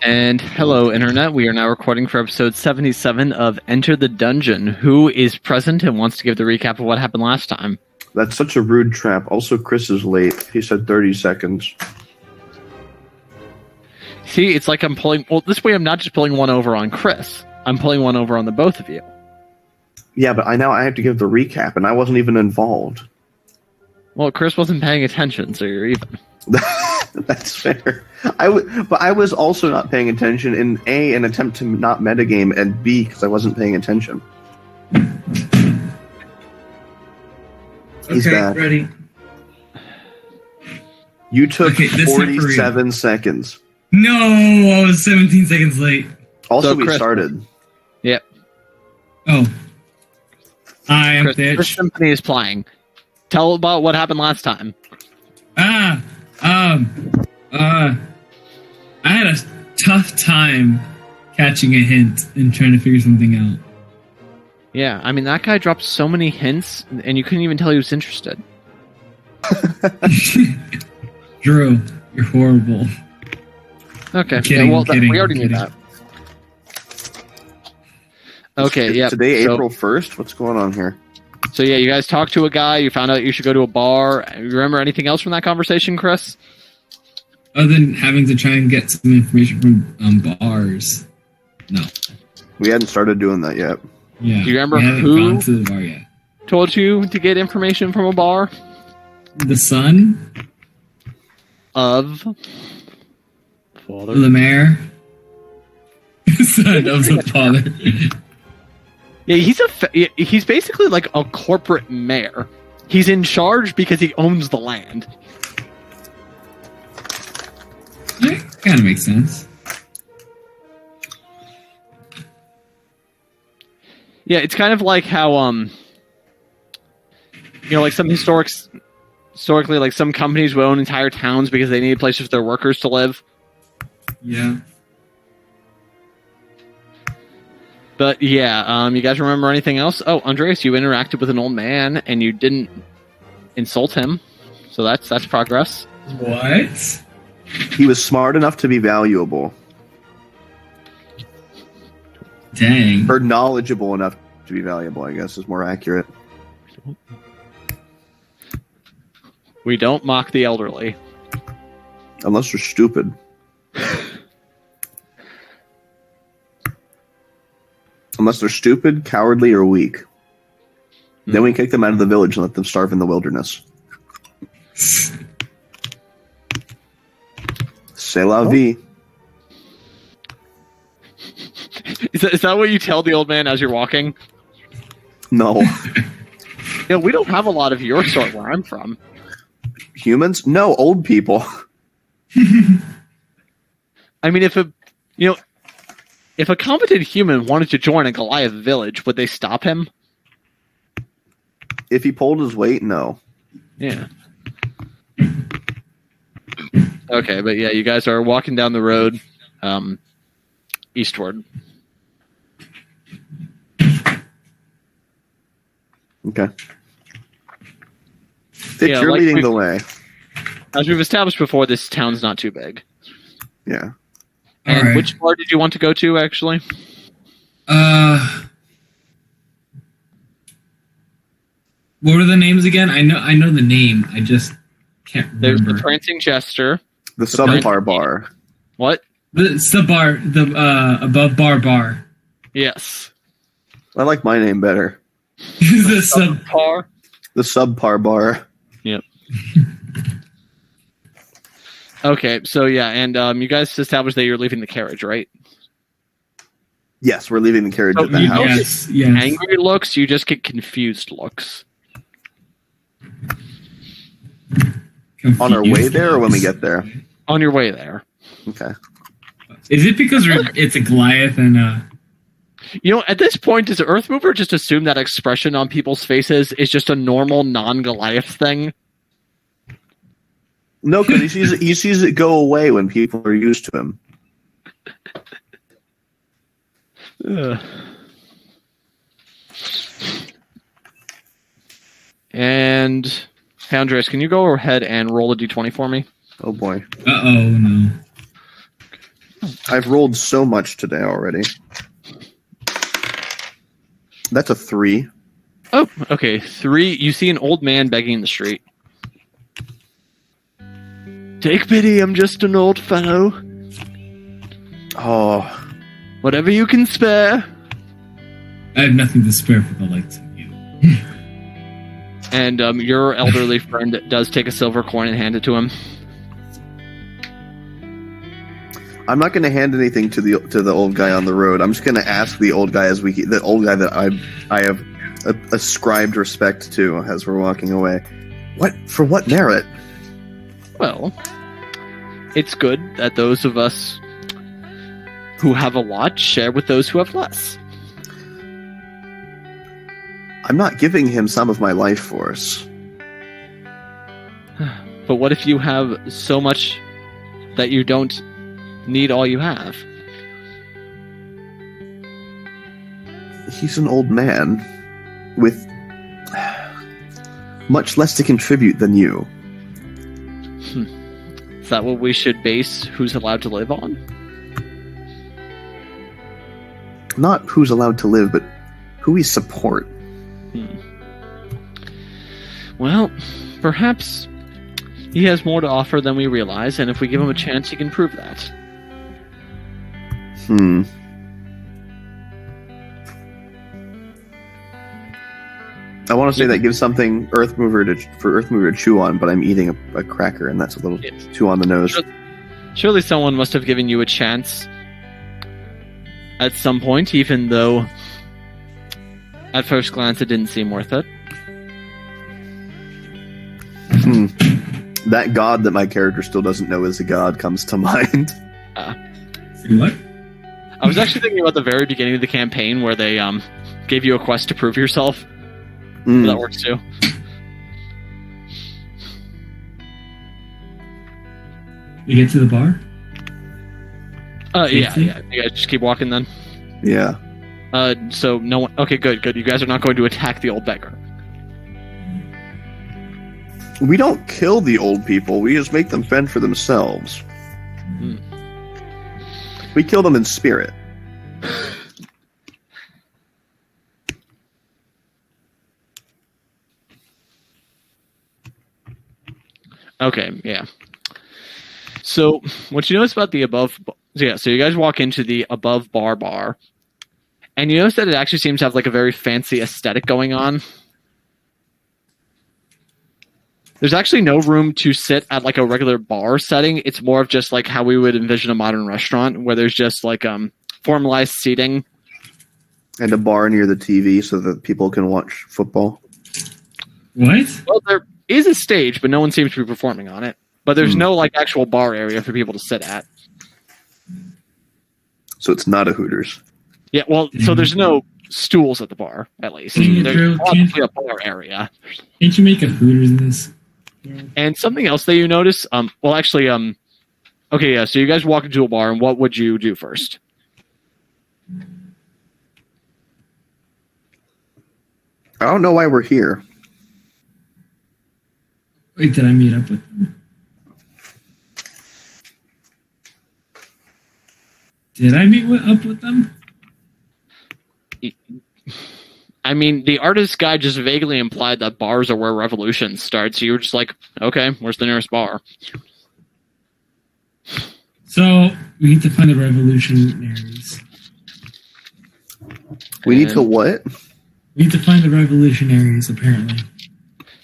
And hello, Internet. We are now recording for episode 77 of Enter the Dungeon. Who is present and wants to give the recap of what happened last time? That's such a rude trap. Also, Chris is late. He said 30 seconds. See, it's like I'm pulling... Well, this way I'm not just pulling one over on Chris. I'm pulling one over on the both of you. Yeah, but I have to give the recap, and I wasn't even involved. Well, Chris wasn't paying attention, so you're even. That's fair. But I was also not paying attention in A, an attempt to not metagame, and B, because I wasn't paying attention. He's back. Ready. You took 47 seconds. No, I was 17 seconds late. Also, So we Chris, started. Yep. Oh. I am Chris bitch. Symphony is playing. Tell about what happened last time. I had a tough time catching a hint and trying to figure something out. Yeah, I mean, that guy dropped so many hints, and you couldn't even tell he was interested. Drew, you're horrible. Okay, Kidding, yeah, well, kidding, we already knew kidding. that. Okay, Is yeah. Today, so, April 1st? What's going on here? So, yeah, you guys talked to a guy, you found out you should go to a bar. You remember anything else from that conversation, Chris? Other than having to try and get some information from bars. No. We hadn't started doing that yet. Yeah. Do you remember we haven't who gone to the bar yet? Told you to get information from a bar? The son Of... Father. of the mayor. Son of the father. Yeah, he's basically like a corporate mayor. He's in charge because he owns the land. Yeah, kind of makes sense. Yeah, it's kind of like how like some historically, like some companies will own entire towns because they need places for their workers to live. Yeah. But yeah, you guys remember anything else? Oh, Andreas, you interacted with an old man and you didn't insult him, so that's progress. What? He was smart enough to be valuable. Dang. Or knowledgeable enough to be valuable, I guess, is more accurate. We don't mock the elderly. Unless they're stupid. Unless they're stupid, cowardly, or weak. Then we kick them out of the village and let them starve in the wilderness. C'est la vie. Is that what you tell the old man as you're walking? No. We don't have a lot of your sort where I'm from. Humans? No, old people. I mean, if a competent human wanted to join a Goliath village, would they stop him? If he pulled his weight, no. Yeah. Okay, but yeah, you guys are walking down the road, eastward. Okay. Vic, Yeah, you're like leading the way. As we've established before, this town's not too big. Yeah. And Alright. which bar did you want to go to, actually? What were the names again? I know the name. I just can't There's remember. the Prancing Jester. The subpar bar. What? It's the bar, the above bar. Yes. I like my name better. The sub. Bar. The subpar bar. Yep. Okay, so yeah, and you guys established that you're leaving the carriage, right? Yes, we're leaving the carriage Oh, at the you house. Yes. Angry looks, you just get confused looks. On our way there or when we get there? On your way there. Okay. Is it because it's a Goliath and At this point, does Earthmover just assume that expression on people's faces is just a normal non-Goliath thing? No, because he sees it go away when people are used to him. And, hey, Andres, can you go ahead and roll a d20 for me? Oh boy. no. I've rolled so much today already. That's a 3. Oh, okay. 3. You see an old man begging in the street. Take pity, I'm just an old fellow. Oh. Whatever you can spare. I have nothing to spare for the likes of you. And your elderly friend does take a silver coin and hand it to him. I'm not going to hand anything to the old guy on the road. I'm just going to ask the old guy the old guy that I have ascribed respect to as we're walking away. For what merit? Well, it's good that those of us who have a lot share with those who have less. I'm not giving him some of my life force. But what if you have so much that you don't need all you have? He's an old man with much less to contribute than you. Is that what we should base who's allowed to live on? Not who's allowed to live, but who we support. Well, perhaps he has more to offer than we realize, and if we give him a chance, he can prove that. I want to say that gives something for Earthmover to chew on, but I'm eating a cracker, and that's a little too on the nose. Surely someone must have given you a chance at some point, even though at first glance it didn't seem worth it. That god that my character still doesn't know is a god comes to mind. What? I was actually thinking about the very beginning of the campaign where they gave you a quest to prove yourself. That works too. You get to the bar? Yeah. You guys just keep walking then? Yeah. So no one... Okay, good. You guys are not going to attack the old beggar. We don't kill the old people, we just make them fend for themselves. We kill them in spirit. Okay, yeah. So, what you notice about the above... so you guys walk into the above bar, and you notice that it actually seems to have like a very fancy aesthetic going on. There's actually no room to sit at like a regular bar setting. It's more of just like how we would envision a modern restaurant, where there's just like formalized seating. And a bar near the TV so that people can watch football. What? Well, there is a stage, but no one seems to be performing on it. But there's no like actual bar area for people to sit at. So it's not a Hooters. Yeah, well, so there's no stools at the bar, at least. There's obviously a bar area. Can't you make a Hooters in this? And something else that you notice, okay, yeah, so you guys walk into a bar, and what would you do first? I don't know why we're here. Wait, did I meet up with them? Did I meet up with them? I mean, the artist guy just vaguely implied that bars are where revolutions start, so you were just like, okay, where's the nearest bar? So, we need to find the revolutionaries. We need to what? We need to find the revolutionaries, apparently.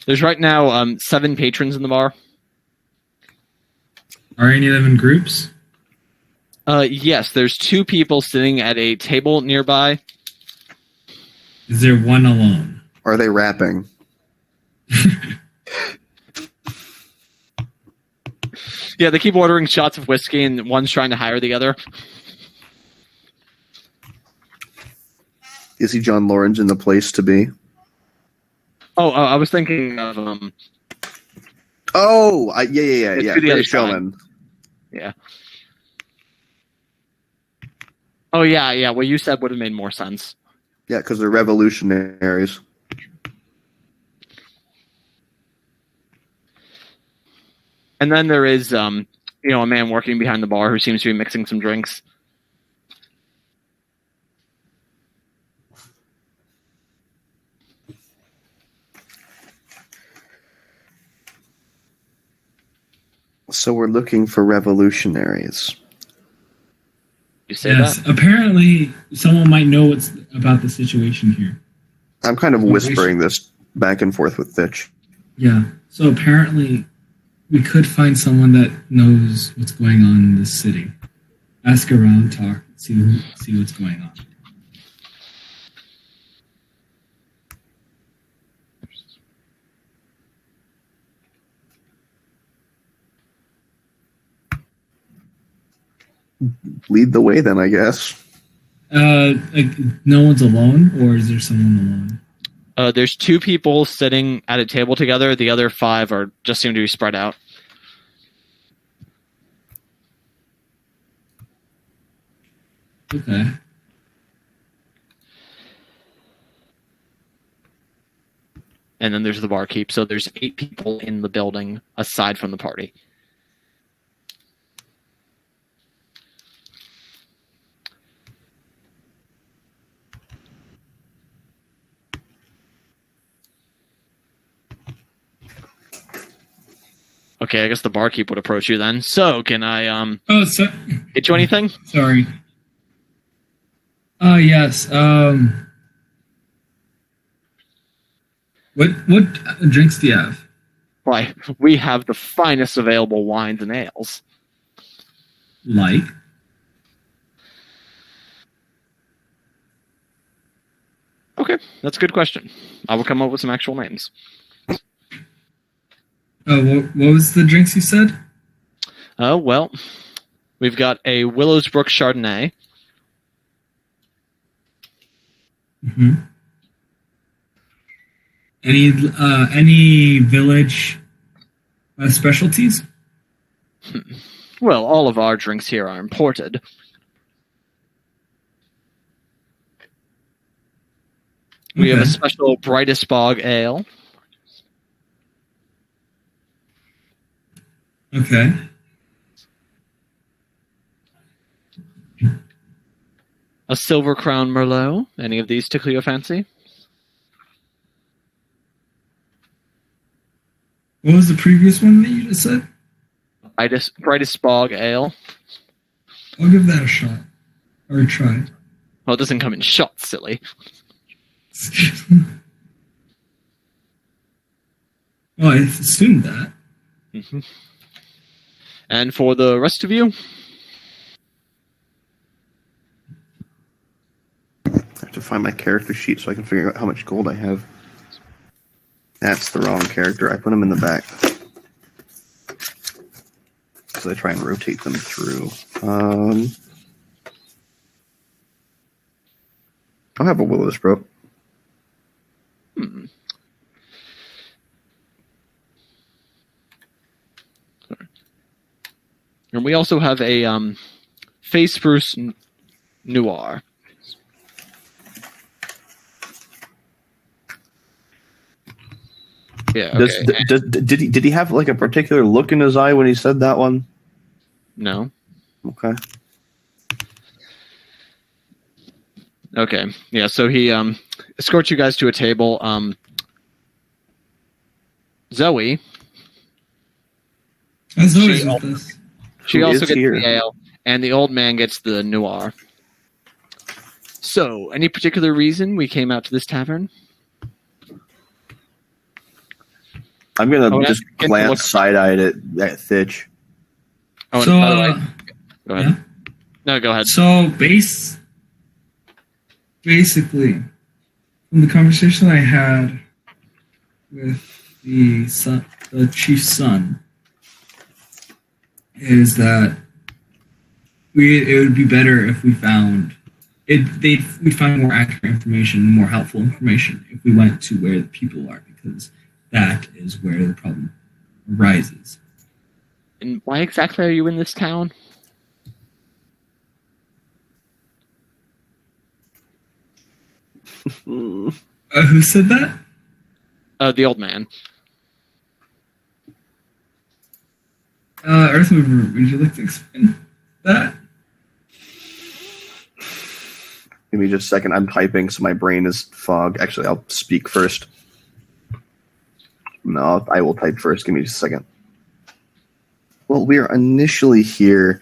There's right now 7 patrons in the bar. Are any of them in groups? Yes, there's 2 people sitting at a table nearby. Is there one alone? Are they rapping? Yeah, they keep ordering shots of whiskey, and one's trying to hire the other. Is he John Lawrence in the place to be? I was thinking of yeah. Great Showman. Yeah. Oh yeah. What you said would have made more sense. Yeah, because they're revolutionaries. And then there is a man working behind the bar who seems to be mixing some drinks. So we're looking for revolutionaries. You say Yes, that? apparently someone might know what's about the situation here. I'm kind of whispering this back and forth with Thitch. Yeah, so apparently we could find someone that knows what's going on in this city. Ask around, talk, see what's going on. Lead the way, then, I guess. Like, no one's alone, or is there someone alone? There's 2 people sitting at a table together. The other 5 are just seem to be spread out. Okay. And then there's the barkeep. So there's 8 people in the building aside from the party. Okay, I guess the barkeep would approach you then. So, can I Oh, so, get you anything? sorry. Yes. What drinks do you have? Why, we have the finest available wines and ales. Like? Okay, that's a good question. I will come up with some actual names. What was the drinks you said? Well, we've got a Willow's Brook Chardonnay. Mm-hmm. Any village specialties? Well, all of our drinks here are imported. We have a special Brightest Bog Ale. Okay. A Silver Crown Merlot. Any of these tickle your fancy? What was the previous one that you just said? Brightest Bog Ale. I'll give that a shot. Or a try. Well, it doesn't come in shots, silly. Well, I assumed that. Mm-hmm. And for the rest of you? I have to find my character sheet so I can figure out how much gold I have. That's the wrong character. I put them in the back. Because I try and rotate them through. I'll have a Willow's Brook. And we also have a Face Spruce Noir. Yeah. Okay. Did he have like a particular look in his eye when he said that one? No. Okay. Okay. Yeah. So he escorts you guys to a table. Zoe. That's always with us. She Who also is gets here? the ale, and the old man gets the noir. So, any particular reason we came out to this tavern? I'm gonna just Get to glance look- side-eyed at Thitch. Oh, and So, by the way, go ahead. yeah. No, go ahead. So basically, from the conversation I had with the chief's son, is that it would be better if we found we'd find more accurate information, more helpful information if we went to where the people are, because that is where the problem arises. And why exactly are you in this town? Who said that? The old man. Earthmover, would you like to explain that? Give me just a second. I'm typing, so my brain is fog. Actually, I'll speak first. No, I will type first. Give me just a second. Well, we are initially here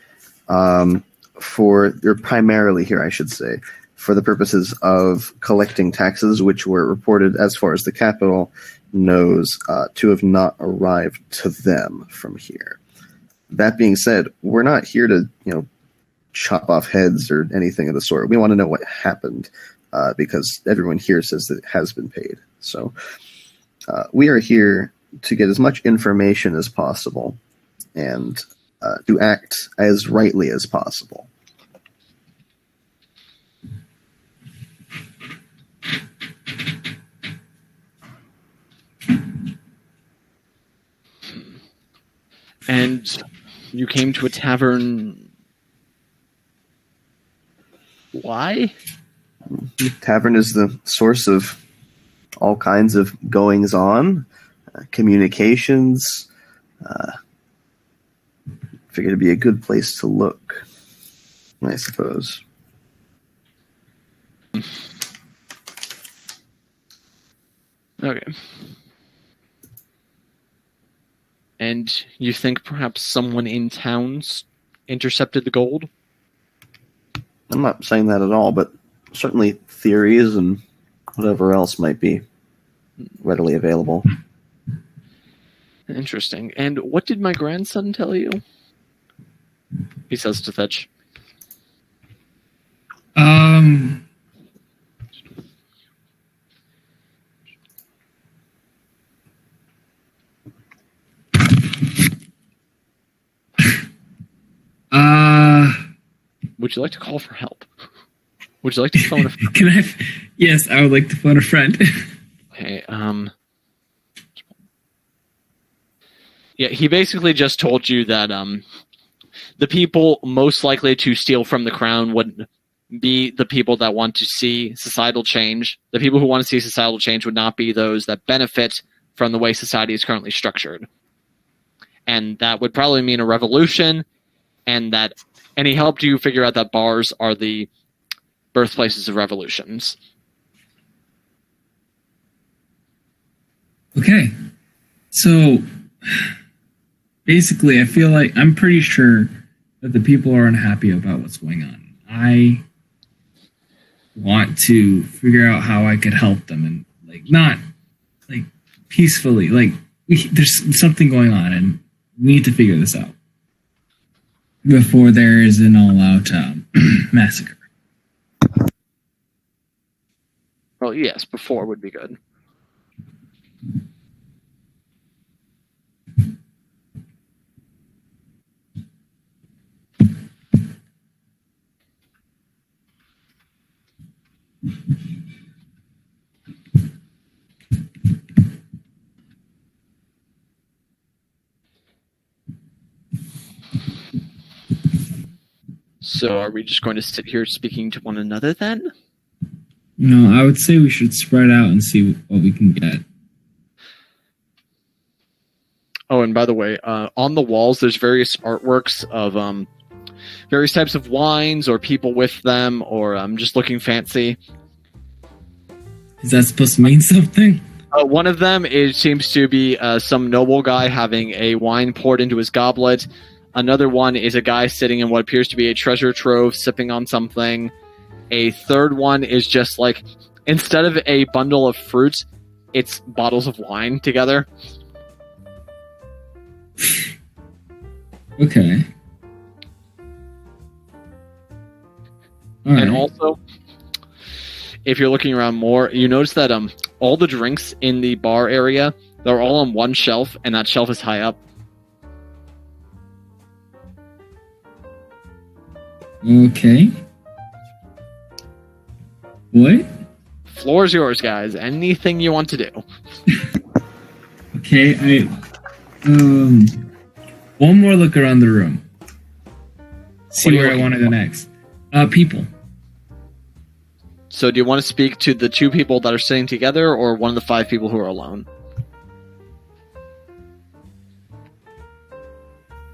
primarily here, I should say, for the purposes of collecting taxes, which were reported, as far as the capital knows, to have not arrived to them from here. That being said, we're not here to, chop off heads or anything of the sort. We want to know what happened, because everyone here says that it has been paid. So we are here to get as much information as possible and to act as rightly as possible. And you came to a tavern. Why? The tavern is the source of all kinds of goings-on, communications. Figured it'd be a good place to look, I suppose. Okay. And you think perhaps someone in town's intercepted the gold? I'm not saying that at all, but certainly theories and whatever else might be readily available. Interesting. And what did my grandson tell you? He says to Fetch. Would you like to call for help? Would you like to phone a friend? Can I? Yes, I would like to phone a friend. Okay, yeah, he basically just told you that the people most likely to steal from the crown would be the people that want to see societal change. The people who want to see societal change would not be those that benefit from the way society is currently structured. And that would probably mean a revolution, and he helped you figure out that bars are the birthplaces of revolutions. Okay. So, basically, I feel like I'm pretty sure that the people are unhappy about what's going on. I want to figure out how I could help them, and not peacefully. There's something going on, and we need to figure this out before there is an all-out massacre. Well, yes, before would be good. So are we just going to sit here speaking to one another then? No, I would say we should spread out and see what we can get. Oh, and by the way, on the walls there's various artworks of various types of wines or people with them, or just looking fancy. Is that supposed to mean something? One of them seems to be some noble guy having a wine poured into his goblet. Another one is a guy sitting in what appears to be a treasure trove, sipping on something. A third one is just instead of a bundle of fruit, it's bottles of wine together. Okay. All right. And also, if you're looking around more, you notice that all the drinks in the bar area, they're all on one shelf, and that shelf is high up. Okay. What? Floor's yours, guys. Anything you want to do. Okay, one more look around the room. See where I want to go next. People. So do you want to speak to the two people that are sitting together, or one of the 5 people who are alone?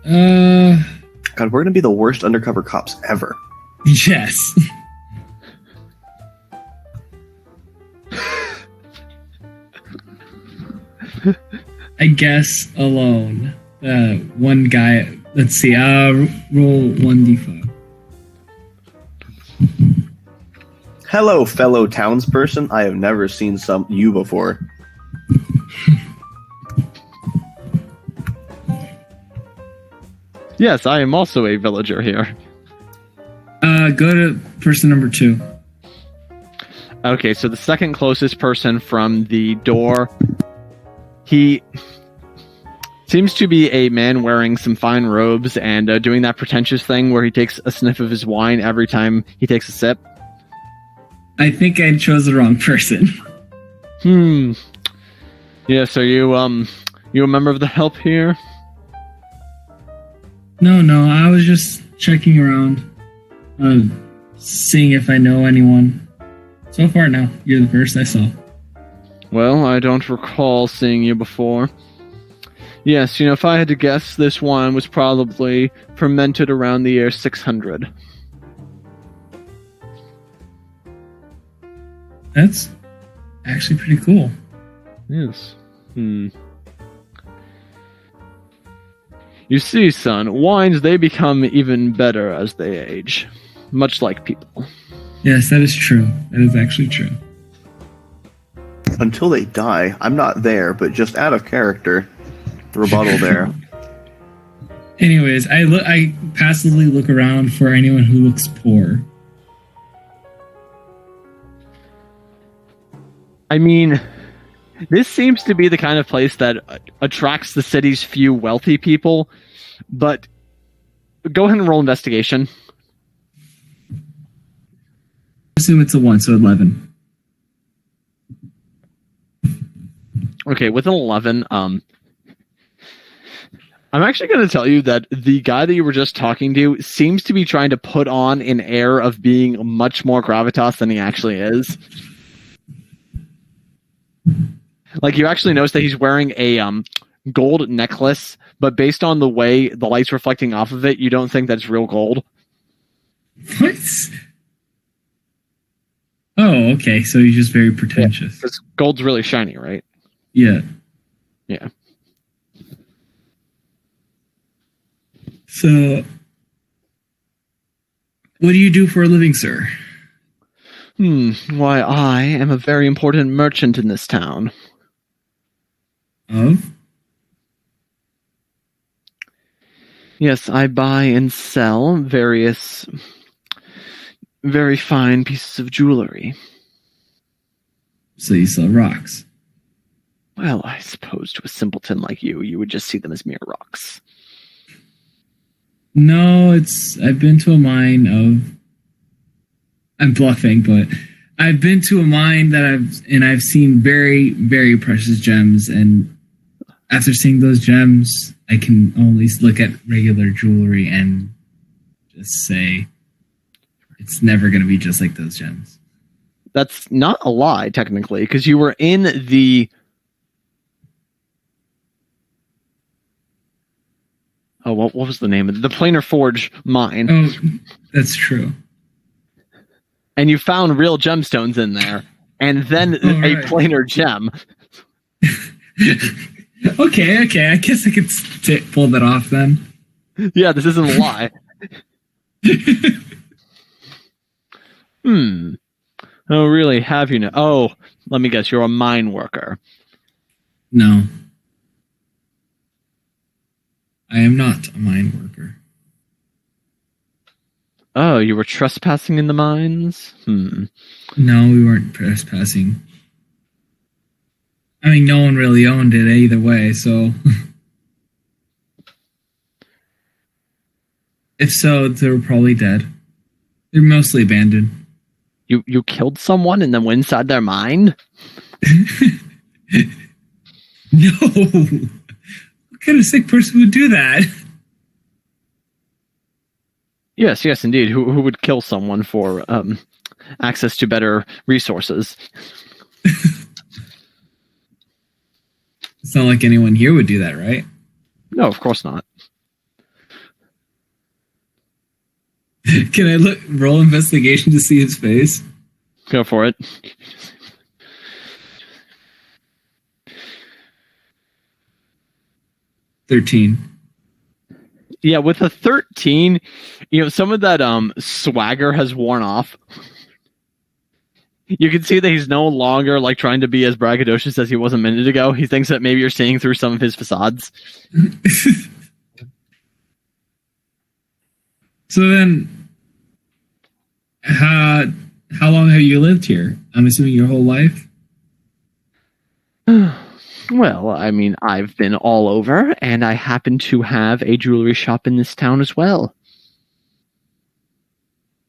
God, we're gonna be the worst undercover cops ever. Yes. I guess alone. One guy. Let's see. Roll 1d5. Hello, fellow townsperson. I have never seen you before. Yes, I am also a villager here. Go to person number 2. Okay, so the second closest person from the door, he seems to be a man wearing some fine robes and doing that pretentious thing where he takes a sniff of his wine every time he takes a sip. I think I chose the wrong person. Yes, are you a member of the help here? No, I was just checking around, seeing if I know anyone. So far, no. You're the first I saw. Well, I don't recall seeing you before. Yes, if I had to guess, this wine was probably fermented around the year 600. That's actually pretty cool. Yes. You see, son, wines, they become even better as they age. Much like people. Yes, that is true. That is actually true. Until they die. I'm not there, but just out of character. Rebuttal there. Anyways, I passively look around for anyone who looks poor. I mean, this seems to be the kind of place that attracts the city's few wealthy people, but go ahead and roll investigation. Assume it's a 1, so 11. Okay, with an 11, I'm actually going to tell you that the guy that you were just talking to seems to be trying to put on an air of being much more gravitas than he actually is. Like, you actually notice that he's wearing a gold necklace, but based on the way the light's reflecting off of it, you don't think that's real gold. What? Oh, okay. So he's just very pretentious. Because gold's really shiny, right? Yeah. Yeah. So, what do you do for a living, sir? Why, I am a very important merchant in this town. Of? Yes, I buy and sell various very fine pieces of jewelry. So you sell rocks? Well, I suppose to a simpleton like you would just see them as mere rocks. No, I've been to a mine of... I'm bluffing, but I've been to a mine I've seen very, very precious gems, and after seeing those gems, I can only look at regular jewelry and just say it's never going to be just like those gems. That's not a lie, technically, because you were in the... Oh, what was the name of it? The Planar Forge mine. Oh, that's true. And you found real gemstones in there, and then a planar gem. Okay, I guess I could pull that off then. Yeah, this isn't a lie. Oh, really? Have you? Oh, let me guess. You're a mine worker. No. I am not a mine worker. Oh, you were trespassing in the mines? No, we weren't trespassing. I mean, no one really owned it either way, so... If so, they were probably dead. They're mostly abandoned. You killed someone and then went inside their mine? No! What kind of sick person would do that? Yes, indeed. Who would kill someone for access to better resources? It's not like anyone here would do that, right? No, of course not. Can I roll investigation to see his face? Go for it. 13. Yeah, with a 13, some of that swagger has worn off. You can see that he's no longer like trying to be as braggadocious as he was a minute ago. He thinks that maybe you're seeing through some of his facades. So then, how long have you lived here? I'm assuming your whole life? Well, I mean, I've been all over, and I happen to have a jewelry shop in this town as well.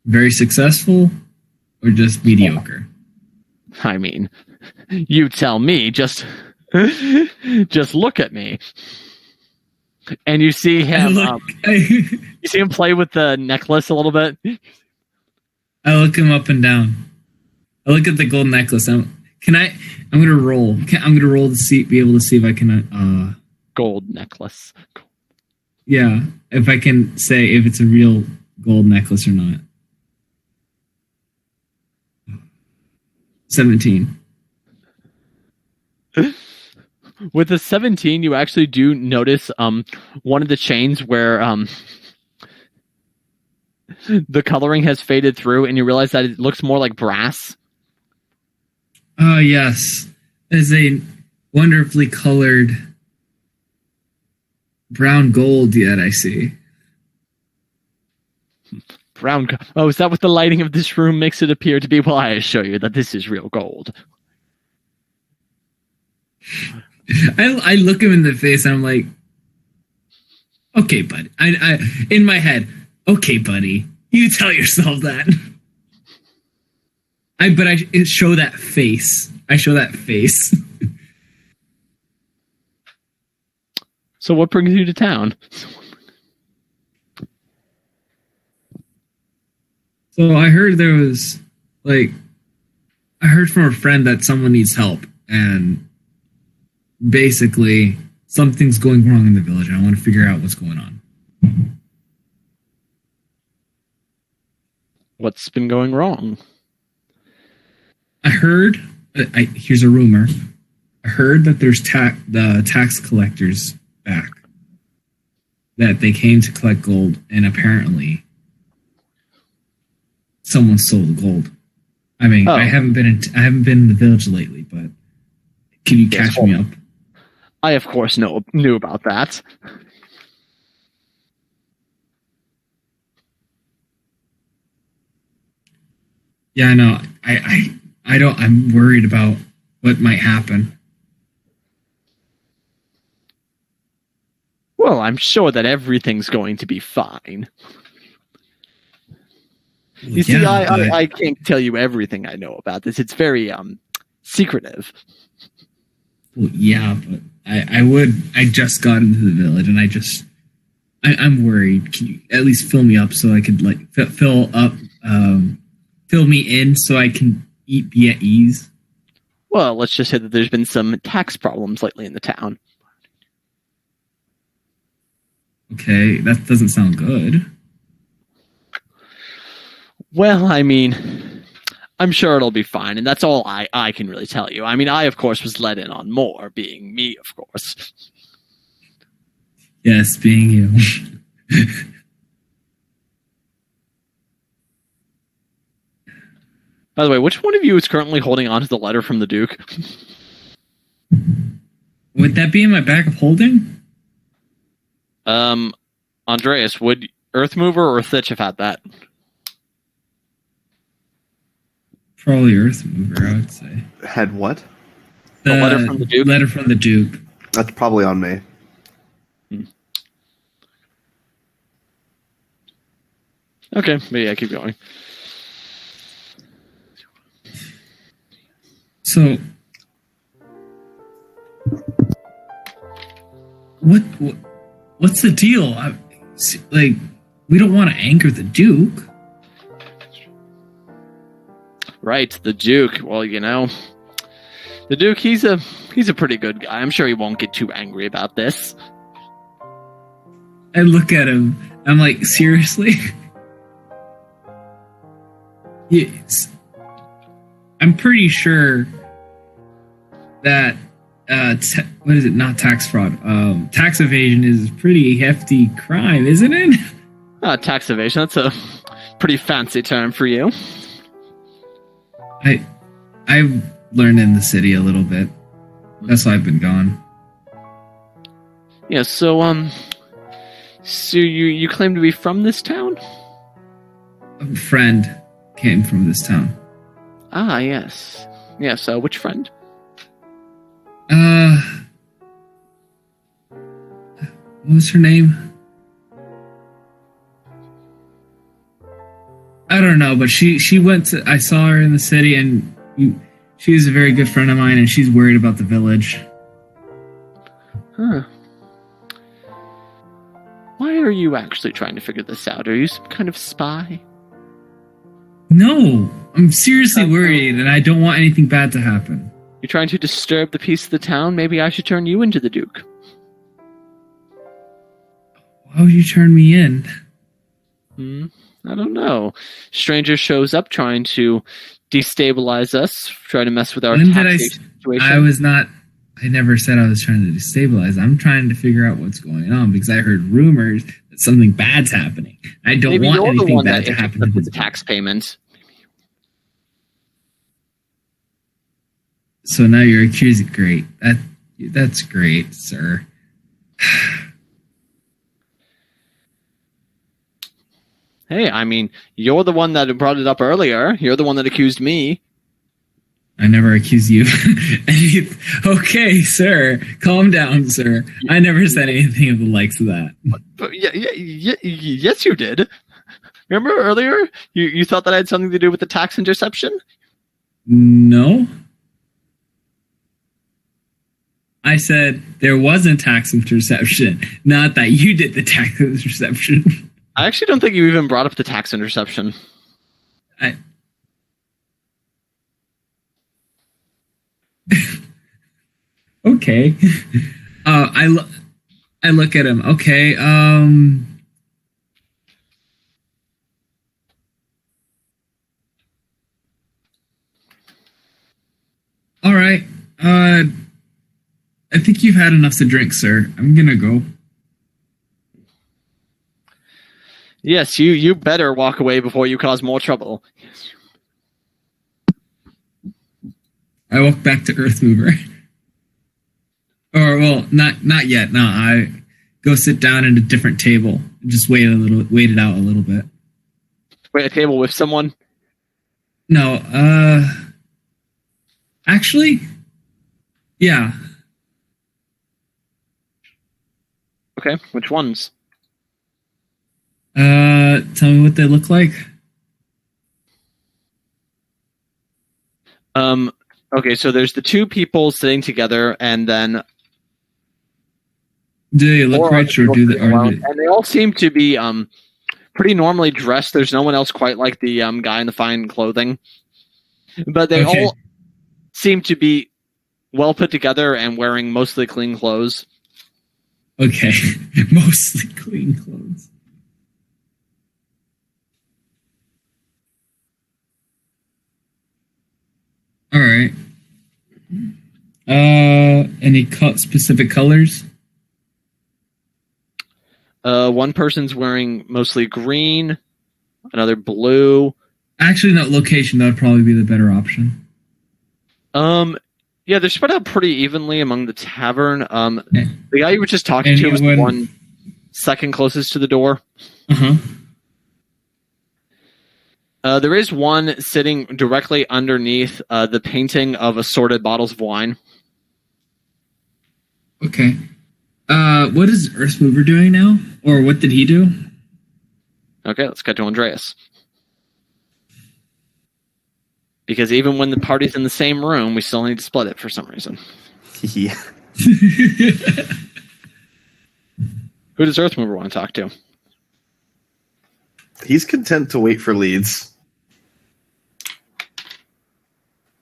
Very successful, or just mediocre? I mean, you tell me. Just look at me, and you see him. You see him play with the necklace a little bit. I look him up and down. I look at the gold necklace. I'm gonna roll. I'm gonna roll to be able to see if I can. Gold necklace. Yeah, if I can say if it's a real gold necklace or not. 17. With a 17, you actually do notice one of the chains where the coloring has faded through, and you realize that it looks more like brass. Oh, yes. There's a wonderfully colored brown gold yet, I see. Brown gold. Oh, is that what the lighting of this room makes it appear to be? Well, I assure you that this is real gold. I look him in the face and I'm like, okay, buddy. I in my head, okay, buddy, you tell yourself that. I show that face. I show that face. So what brings you to town? So I heard there was, I heard from a friend that someone needs help, and basically something's going wrong in the village, and I want to figure out what's going on. What's been going wrong? I heard, here's a rumor. I heard that there's the tax collectors back. That they came to collect gold, and apparently someone stole the gold. I mean, I haven't been in the village lately, but can you catch me up? I of course knew about that. Yeah, I know. I don't. I'm worried about what might happen. Well, I'm sure that everything's going to be fine. You see, I can't tell you everything I know about this. It's very secretive. Well, yeah, but I just got into the village, and I'm worried. Can you at least fill me up so I could fill me in so I can be at ease? Well, let's just say that there's been some tax problems lately in the town. Okay, that doesn't sound good. Well, I mean, I'm sure it'll be fine, and that's all I can really tell you. I mean, I, of course, was let in on more, being me, of course. Yes, being you. By the way, which one of you is currently holding on to the letter from the Duke? Would that be in my bag of holding? Andreas, would Earthmover or Thitch have had that? Probably Earthmover, I would say. Had what? The letter from the Duke? Letter from the Duke. That's probably on me. Okay, but yeah, keep going. So, what's the deal? We don't want to anger the Duke. Right, the Duke. Well, the Duke, he's a pretty good guy. I'm sure he won't get too angry about this. I look at him. I'm like, seriously? Yes. I'm pretty sure that what is it? Not tax fraud. Tax evasion is a pretty hefty crime, isn't it? Tax evasion. That's a pretty fancy term for you. I've learned in the city a little bit. That's why I've been gone. Yeah. So you claim to be from this town? A friend came from this town. Ah, yes. Yes. Which friend? What was her name? I don't know, but she went to. I saw her in the city, and she was a very good friend of mine, and she's worried about the village. Huh. Why are you actually trying to figure this out? Are you some kind of spy? No, I'm seriously worried, and I don't want anything bad to happen. You're trying to disturb the peace of the town? Maybe I should turn you into the Duke. Why would you turn me in? I don't know. Stranger shows up trying to destabilize us, trying to mess with our taxation situation. I never said I was trying to destabilize. I'm trying to figure out what's going on because I heard rumors that something bad's happening. I don't want anything bad to happen with the tax payments. So now you're accusing. Great. That's great, sir. Hey, I mean, you're the one that brought it up earlier. You're the one that accused me. I never accused you. Okay, sir. Calm down, sir. I never said anything of the likes of that. But yes, you did. Remember earlier? You thought that I had something to do with the tax interception? No. I said there wasn't tax interception, not that you did the tax interception. I actually don't think you even brought up the tax interception. Okay. I look at him. Okay. All right. I think you've had enough to drink, sir. I'm gonna go. Yes, you better walk away before you cause more trouble. I walk back to Earthmover. Or well, not yet. No, I go sit down at a different table. Just wait it out a little bit. Wait a table with someone? No, actually, yeah. Okay, which ones? Tell me what they look like. Okay, so there's the two people sitting together, and then do they look rich, or do they? And they all seem to be pretty normally dressed. There's no one else quite like the guy in the fine clothing, but they all seem to be well put together and wearing mostly clean clothes. Okay, mostly clean clothes. All right. Any specific colors? One person's wearing mostly green, another blue. Actually, no, location, that would probably be the better option. Yeah, they're spread out pretty evenly among the tavern. The guy you were just talking to was the one second closest to the door. There is one sitting directly underneath the painting of assorted bottles of wine. Okay. What is Earthmover doing now? Or what did he do? Okay, let's get to Andreas. Because even when the party's in the same room, we still need to split it for some reason. Yeah. Who does Earthmover want to talk to? He's content to wait for leads.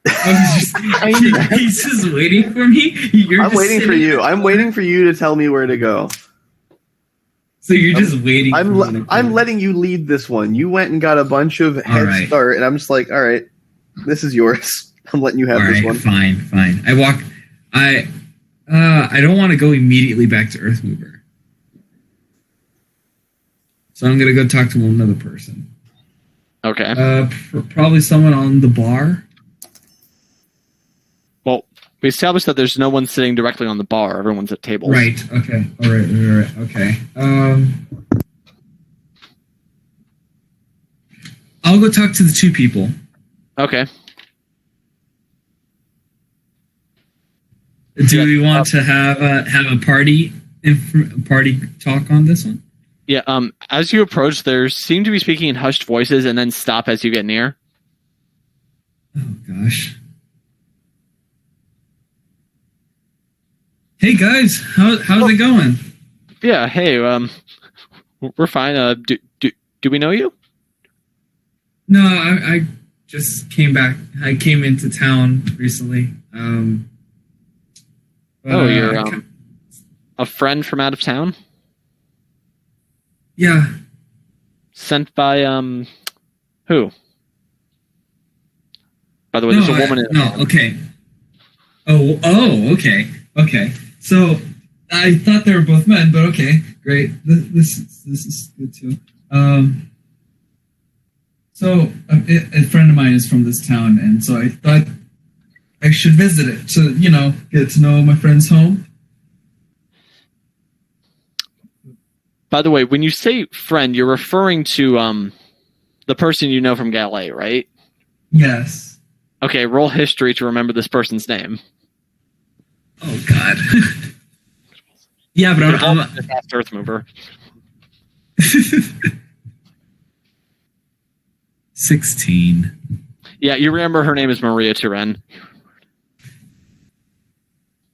He's just waiting for me? I'm waiting for you. I'm waiting for you to tell me where to go. So you're just waiting. I'm letting you lead this one. You went and got a bunch of head start, and I'm just like, all right, this is yours. I'm letting you have this one. Fine. I don't want to go immediately back to Earthmover, so I'm gonna go talk to another person. Okay. Probably someone on the bar. Well, we established that there's no one sitting directly on the bar. Everyone's at tables. Right. Okay. All right. Okay. I'll go talk to the two people. Okay. Do we want to have a party talk on this one? Yeah. As you approach, there seem to be speaking in hushed voices, and then stop as you get near. Oh gosh. Hey guys, how's it going? Yeah. Hey. We're fine. Do we know you? No, I just came back. I came into town recently. You're a friend from out of town? Yeah. Sent by who? By the way, there's a woman in okay. Okay. So I thought they were both men, but okay, great. This is good too. So a friend of mine is from this town, and so I thought I should visit it to, get to know my friend's home. By the way, when you say friend, you're referring to the person you know from Galilei, right? Yes. Okay, roll history to remember this person's name. Oh God. Yeah, but I'm Earthmover. 16. Yeah, you remember her name is Maria Turen.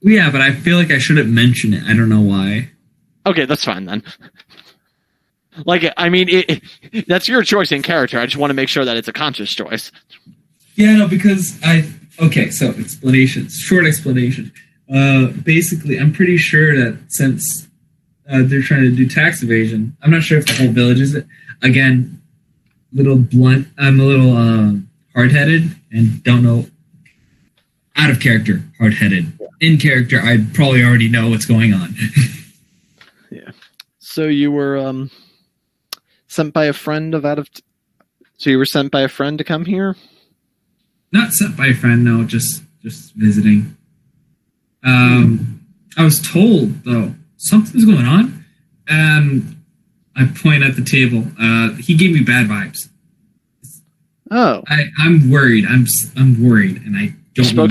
Yeah, but I feel like I shouldn't mention it. I don't know why. Okay, that's fine then. Like, I mean, that's your choice in character. I just want to make sure that it's a conscious choice. Yeah, no, because so explanations. Short explanation. Basically, I'm pretty sure that since they're trying to do tax evasion, I'm not sure if the whole village is it. Again, little blunt. I'm a little hard-headed and don't know. Out of character, hard-headed. In character, I probably already know what's going on. Yeah. So you were sent by a friend So you were sent by a friend to come here? Not sent by a friend, no. Just visiting. I was told though something's going on, and I point at the table. He gave me bad vibes. Oh, I'm worried. I'm worried, and I don't know.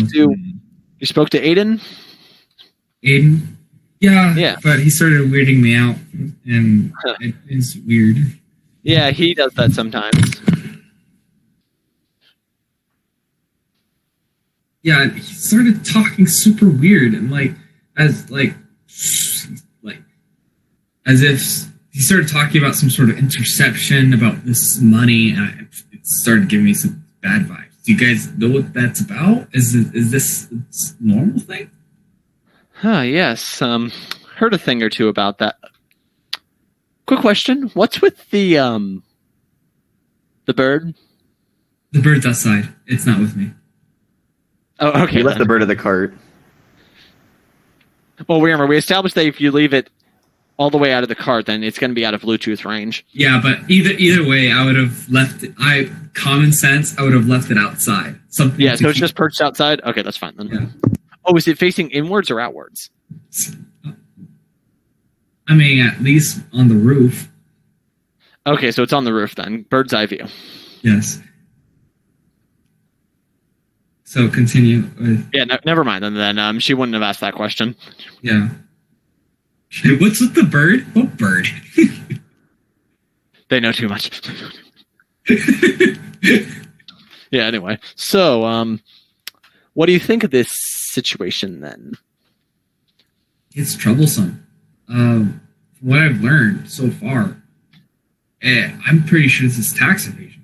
You spoke to Aiden? Aiden? Yeah. But he started weirding me out, and it's weird. Yeah, he does that sometimes. Yeah, he started talking super weird, and as if he started talking about some sort of interception about this money, and it started giving me some bad vibes. Do you guys know what that's about? Is this a normal thing? Yes. Heard a thing or two about that. Quick question: what's with the bird? The bird's outside. It's not with me. Oh, okay. You left the bird at the cart. Well, remember, we established that if you leave it all the way out of the cart, then it's going to be out of Bluetooth range. Yeah, but either way, I would have left it. Common sense, I would have left it outside. Something. Yeah, so it's just perched outside? Okay, that's fine then. Yeah. Oh, is it facing inwards or outwards? I mean, at least on the roof. Okay, so it's on the roof then. Bird's eye view. Yes. So continue. Yeah, never mind. And then she wouldn't have asked that question. Yeah. What's with the bird? What bird? They know too much. Yeah, anyway. So, what do you think of this situation then? It's troublesome. From what I've learned so far, I'm pretty sure this is tax evasion.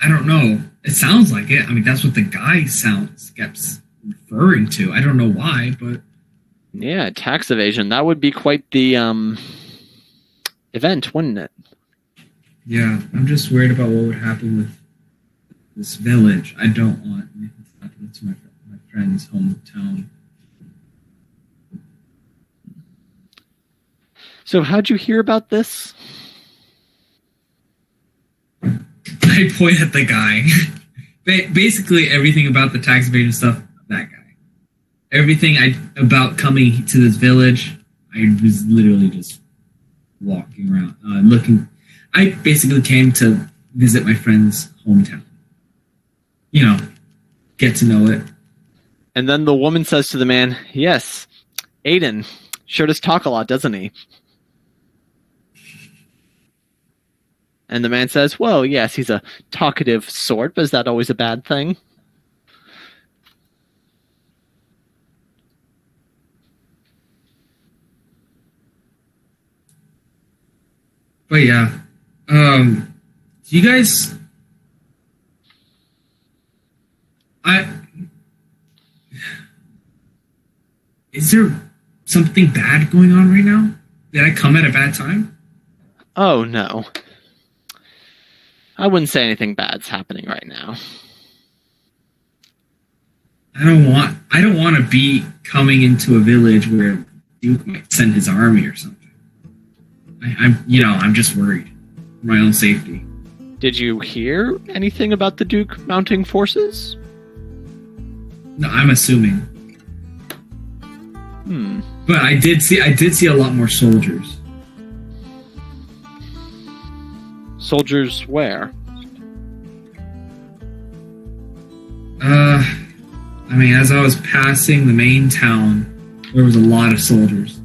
I don't know. It sounds like it. I mean, that's what the guy kept referring to. I don't know why, but Yeah, tax evasion. That would be quite the event, wouldn't it? Yeah, I'm just worried about what would happen with this village. I don't want anything to happen to my friend's hometown. So how'd you hear about this? I point at the guy. Basically, everything about the tax evasion stuff, that guy. Everything about coming to this village, I was literally just walking around, looking. I basically came to visit my friend's hometown. You know, get to know it. And then the woman says to the man, "Yes, Aiden sure does talk a lot, doesn't he?" And the man says, "Well, yes, he's a talkative sort, but is that always a bad thing?" But yeah, do you guys? Is there something bad going on right now? Did I come at a bad time? Oh, no. I wouldn't say anything bad's happening right now. I don't want to be coming into a village where Duke might send his army or something. I'm just worried for my own safety. Did you hear anything about the Duke mounting forces? No, I'm assuming. But I did see a lot more soldiers. Soldiers where? I mean, as I was passing the main town, there was a lot of soldiers.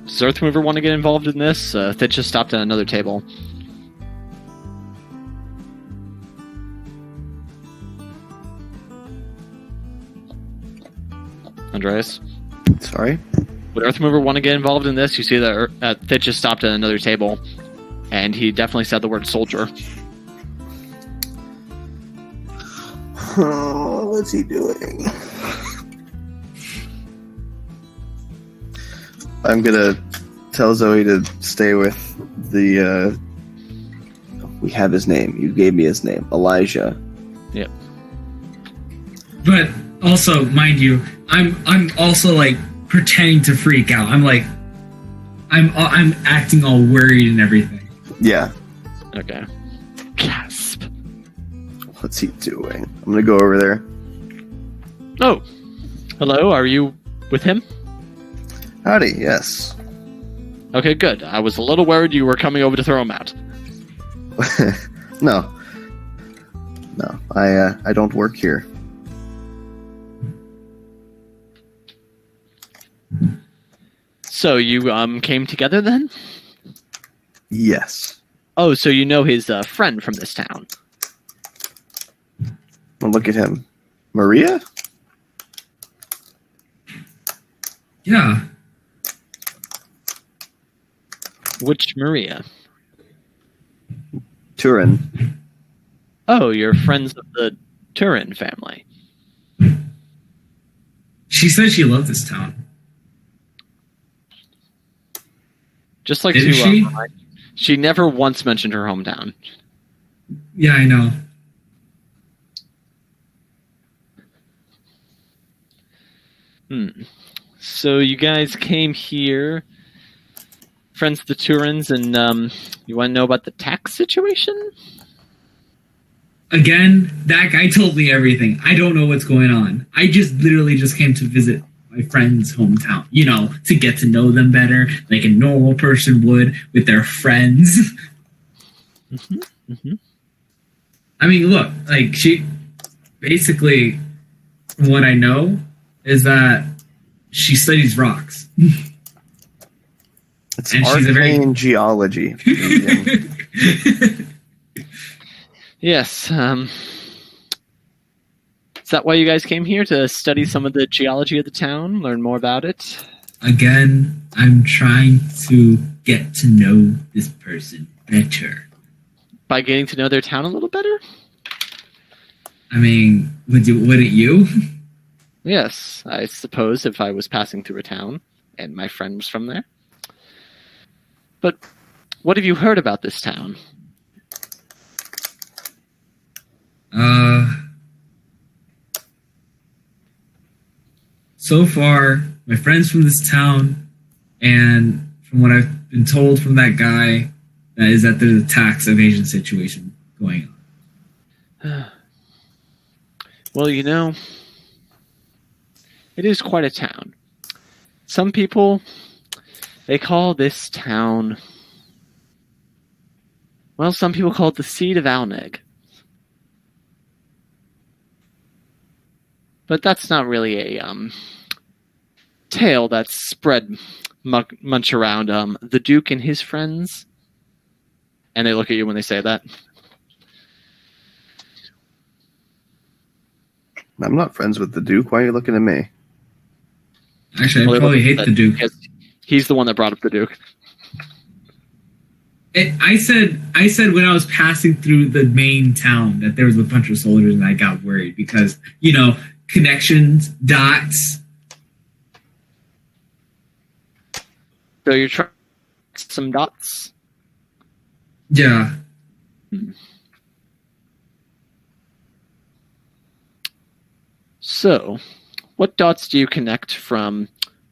Does Earthmover want to get involved in this? Thitch just stopped at another table. Andreas? Sorry? Would Earthmover want to get involved in this? You see that Thitch just stopped at another table, and he definitely said the word soldier. What's he doing? I'm gonna tell Zoe to stay with the, we have his name. You gave me his name. Elijah. Yep. But also, mind you, I'm also like pretending to freak out. I'm acting all worried and everything. Yeah. Okay. Gasp. What's he doing? I'm gonna go over there. Oh. Hello, are you with him? Howdy, yes. Okay, good. I was a little worried you were coming over to throw him out. No. No, I don't work here. So you came together then? Yes. Oh, so you know his friend from this town. Well, look at him. Maria? Yeah. Which Maria? Turin. Oh, you're friends of the Turin family. She said she loved this town. Just like Did she? She never once mentioned her hometown. Yeah, I know. So you guys came here, friends of the Turins, and you want to know about the tax situation? Again, that guy told me everything. I don't know what's going on. I just literally just came to visit my friend's hometown, to get to know them better, like a normal person would with their friends. I mean, look, like she basically, what I know is that she studies rocks. It's arcane geology. Yes. Is that why you guys came here, to study some of the geology of the town, learn more about it? Again, I'm trying to get to know this person better. By getting to know their town a little better? I mean, wouldn't you? Yes, I suppose if I was passing through a town and my friend was from there. But what have you heard about this town? So far, my friends from this town, and from what I've been told from that guy, that is that there's a tax evasion situation going on. Well, you know, it is quite a town. Some people, they call this town... Well, some people call it the Seed of Alneg. But that's not really a tale that's spread much around the Duke and his friends. And they look at you when they say that. I'm not friends with the Duke. Why are you looking at me? Actually, I probably hate the Duke. He's the one that brought up the Duke. I said when I was passing through the main town that there was a bunch of soldiers, and I got worried because, you know, connections, dots. So you're trying some dots? Yeah. So, what dots do you connect from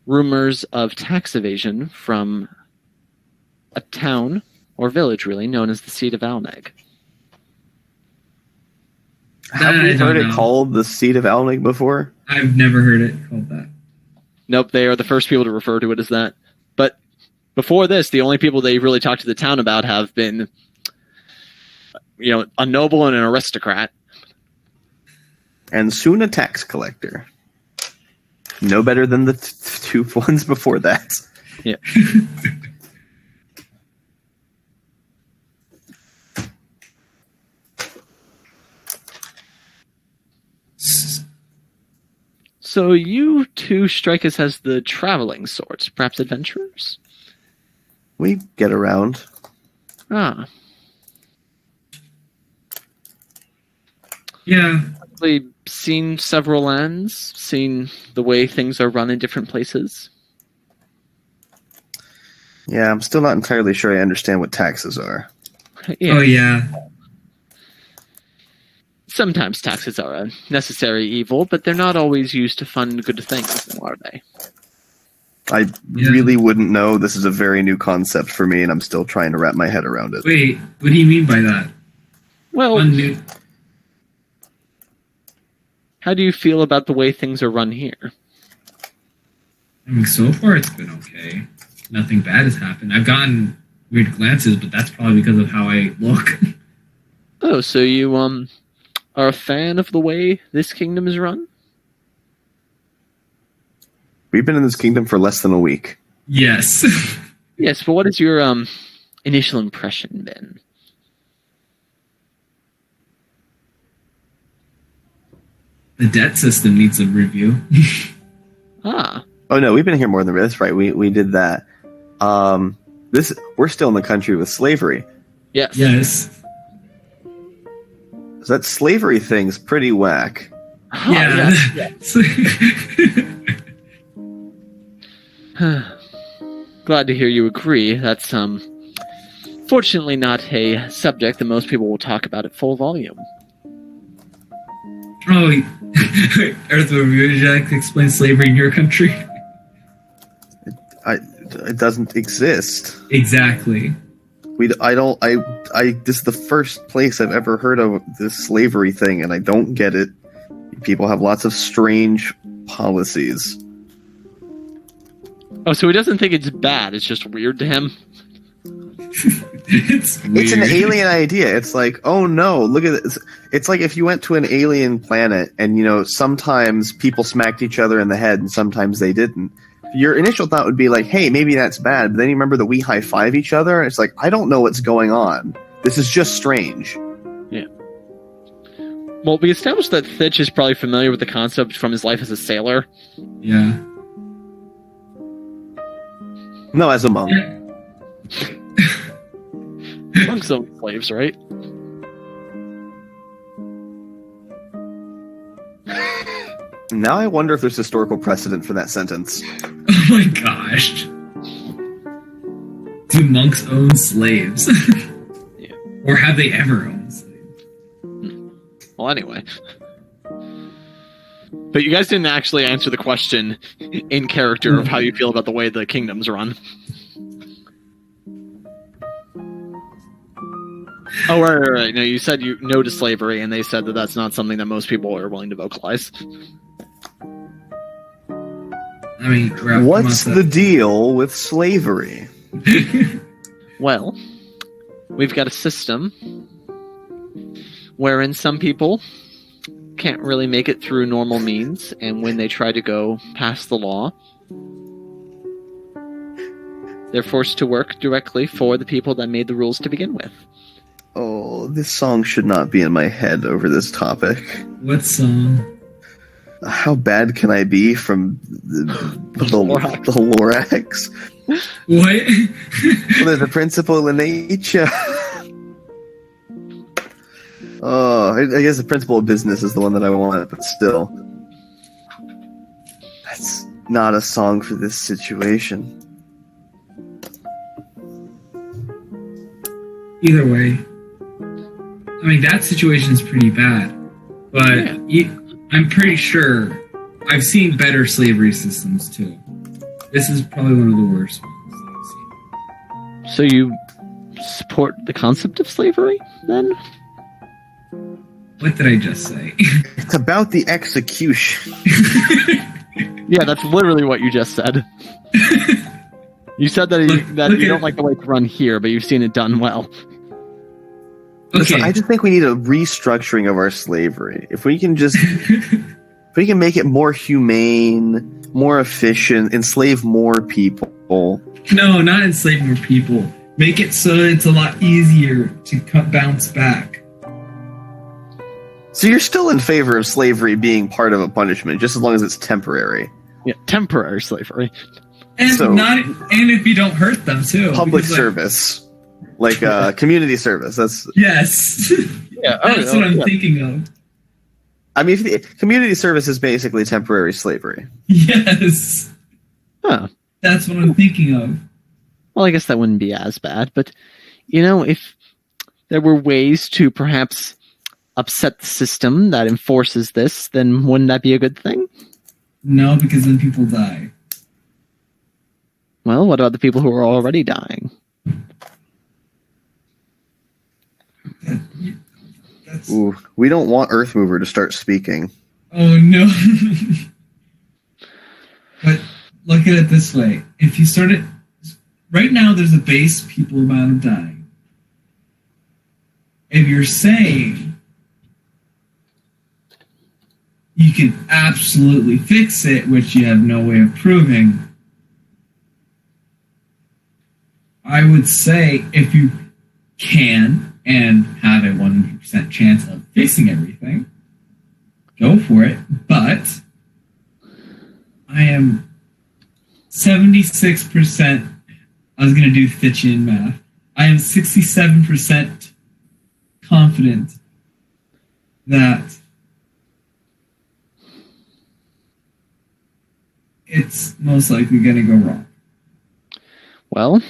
rumors of tax evasion from a town, or village really, known as the Seed of Alneg? Have you heard it called the Seed of Alneg before? I've never heard it called that. Nope, they are the first people to refer to it as that. But before this, the only people they really talked to the town about have been, you know, a noble and an aristocrat. And soon a tax collector. No better than the two ones before that. Yeah. So you two strike us as the traveling sort, perhaps adventurers? We get around. Ah. Yeah. Probably seen several lands, seen the way things are run in different places. Yeah, I'm still not entirely sure I understand what taxes are. Yeah. Oh, yeah. Sometimes taxes are a necessary evil, but they're not always used to fund good things, are they? I really wouldn't know. This is a very new concept for me, and I'm still trying to wrap my head around it. Wait, what do you mean by that? Well, how do you feel about the way things are run here? I mean, so far it's been okay. Nothing bad has happened. I've gotten weird glances, but that's probably because of how I look. Oh, so you are a fan of the way this kingdom is run? We've been in this kingdom for less than a week. Yes. Yes, but what has your initial impression been? The debt system needs a review. Ah. Oh no, we've been here more than this, right? We did that. We're still in the country with slavery. Yes. Yes. So that slavery thing's pretty whack. Oh, Yeah. yes. Glad to hear you agree. That's fortunately not a subject that most people will talk about at full volume. Oh, Earthmover, would you like to explain slavery in your country? It doesn't exist. Exactly. This is the first place I've ever heard of this slavery thing, and I don't get it. People have lots of strange policies. Oh, so he doesn't think it's bad, it's just weird to him? It's weird. It's an alien idea. It's like, oh no, look at this. It's like if you went to an alien planet and, you know, sometimes people smacked each other in the head and sometimes they didn't. Your initial thought would be like, hey, maybe that's bad. But then you remember that we high-five each other. It's like, I don't know what's going on. This is just strange. Yeah. Well, we established that Thitch is probably familiar with the concept from his life as a sailor. Yeah. No, as a monk. Monks own slaves, right? Now I wonder if there's historical precedent for that sentence. Oh my gosh. Do monks own slaves? Yeah. Or have they ever owned slaves? Well, anyway. But you guys didn't actually answer the question in character of how you feel about the way the kingdom's run. Oh, right. No, you said you no to slavery, and they said that that's not something that most people are willing to vocalize. I mean, what's the deal with slavery? Well, we've got a system wherein some people can't really make it through normal means, and when they try to go past the law, they're forced to work directly for the people that made the rules to begin with. Oh, this song should not be in my head over this topic. What song? How bad can I be from the Lorax? What? Well, there's a principle in nature. Oh, I guess the principle of business is the one that I want, but still. That's not a song for this situation. Either way. I mean, that situation's pretty bad. But I'm pretty sure I've seen better slavery systems, too. This is probably one of the worst ones that I've seen. So you support the concept of slavery, then? What did I just say? It's about the execution. Yeah, that's literally what you just said. You said that you don't like the way it's run here, but you've seen it done well. Okay. Listen, I just think we need a restructuring of our slavery. If we can make it more humane, more efficient, enslave more people. No, not enslave more people. Make it so it's a lot easier to bounce back. So you're still in favor of slavery being part of a punishment, just as long as it's temporary. Yeah, temporary slavery. And and if you don't hurt them too. Public service. Like community service. That's yes. Yeah, that's what I'm thinking of. I mean, community service is basically temporary slavery. Yes. Huh. That's what I'm thinking of. Well, I guess that wouldn't be as bad, but if there were ways to perhaps upset the system that enforces this, then wouldn't that be a good thing? No, because then people die. Well, what about the people who are already dying? Ooh, we don't want Earthmover to start speaking. Oh no. But look at it this way. If you started right now, there's a base people amount of dying. If you're saying you can absolutely fix it, which you have no way of proving, I would say if you can and have a 100% chance of fixing everything, go for it. But I am 76%. I was going to do Fitchian math. I am 67% confident that it's most likely going to go wrong. Well,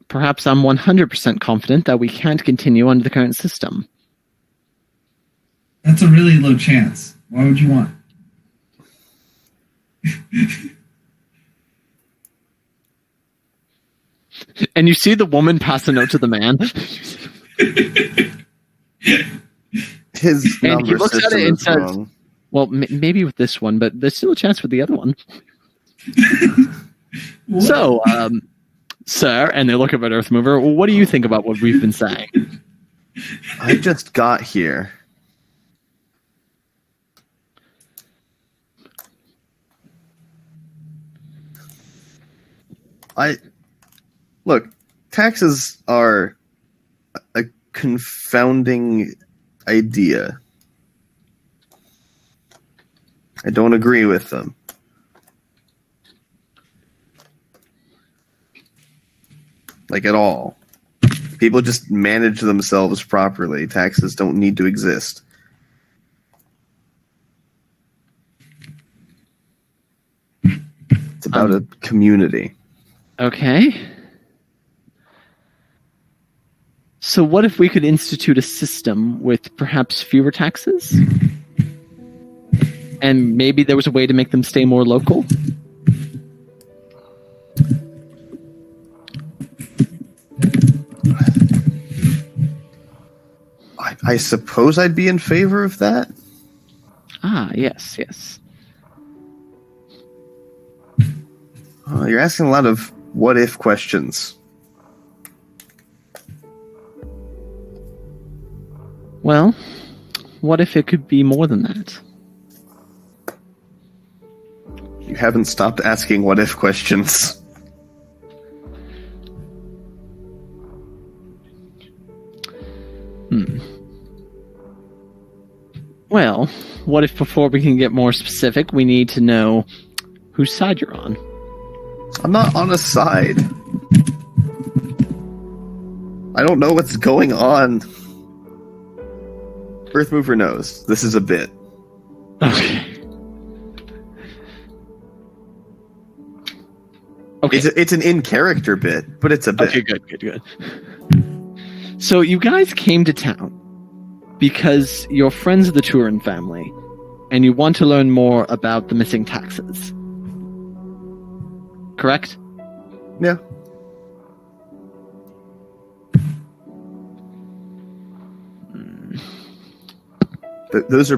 perhaps I'm 100% confident that we can't continue under the current system. That's a really low chance. Why would you want? And you see the woman pass a note to the man. His And number he looks at system it and is says, wrong. well, maybe with this one, but there's still a chance with the other one. So, sir, and they look up at Earthmover, what do you think about what we've been saying? I just got here. Look, taxes are a confounding idea. I don't agree with them. Like at all. People just manage themselves properly. Taxes don't need to exist. without a community. Okay. So what if we could institute a system with perhaps fewer taxes? And maybe there was a way to make them stay more local? I suppose I'd be in favor of that. Ah, yes. You're asking a lot of what-if questions. Well, what if it could be more than that? You haven't stopped asking what-if questions. Well, what if before we can get more specific, we need to know whose side you're on? I'm not on a side. I don't know what's going on. Earthmover knows. This is a bit. Okay. Okay. It's an in-character bit, but it's a bit. Okay, good. So you guys came to town because you're friends of the Turin family, and you want to learn more about the missing taxes. Correct? Yeah. Those are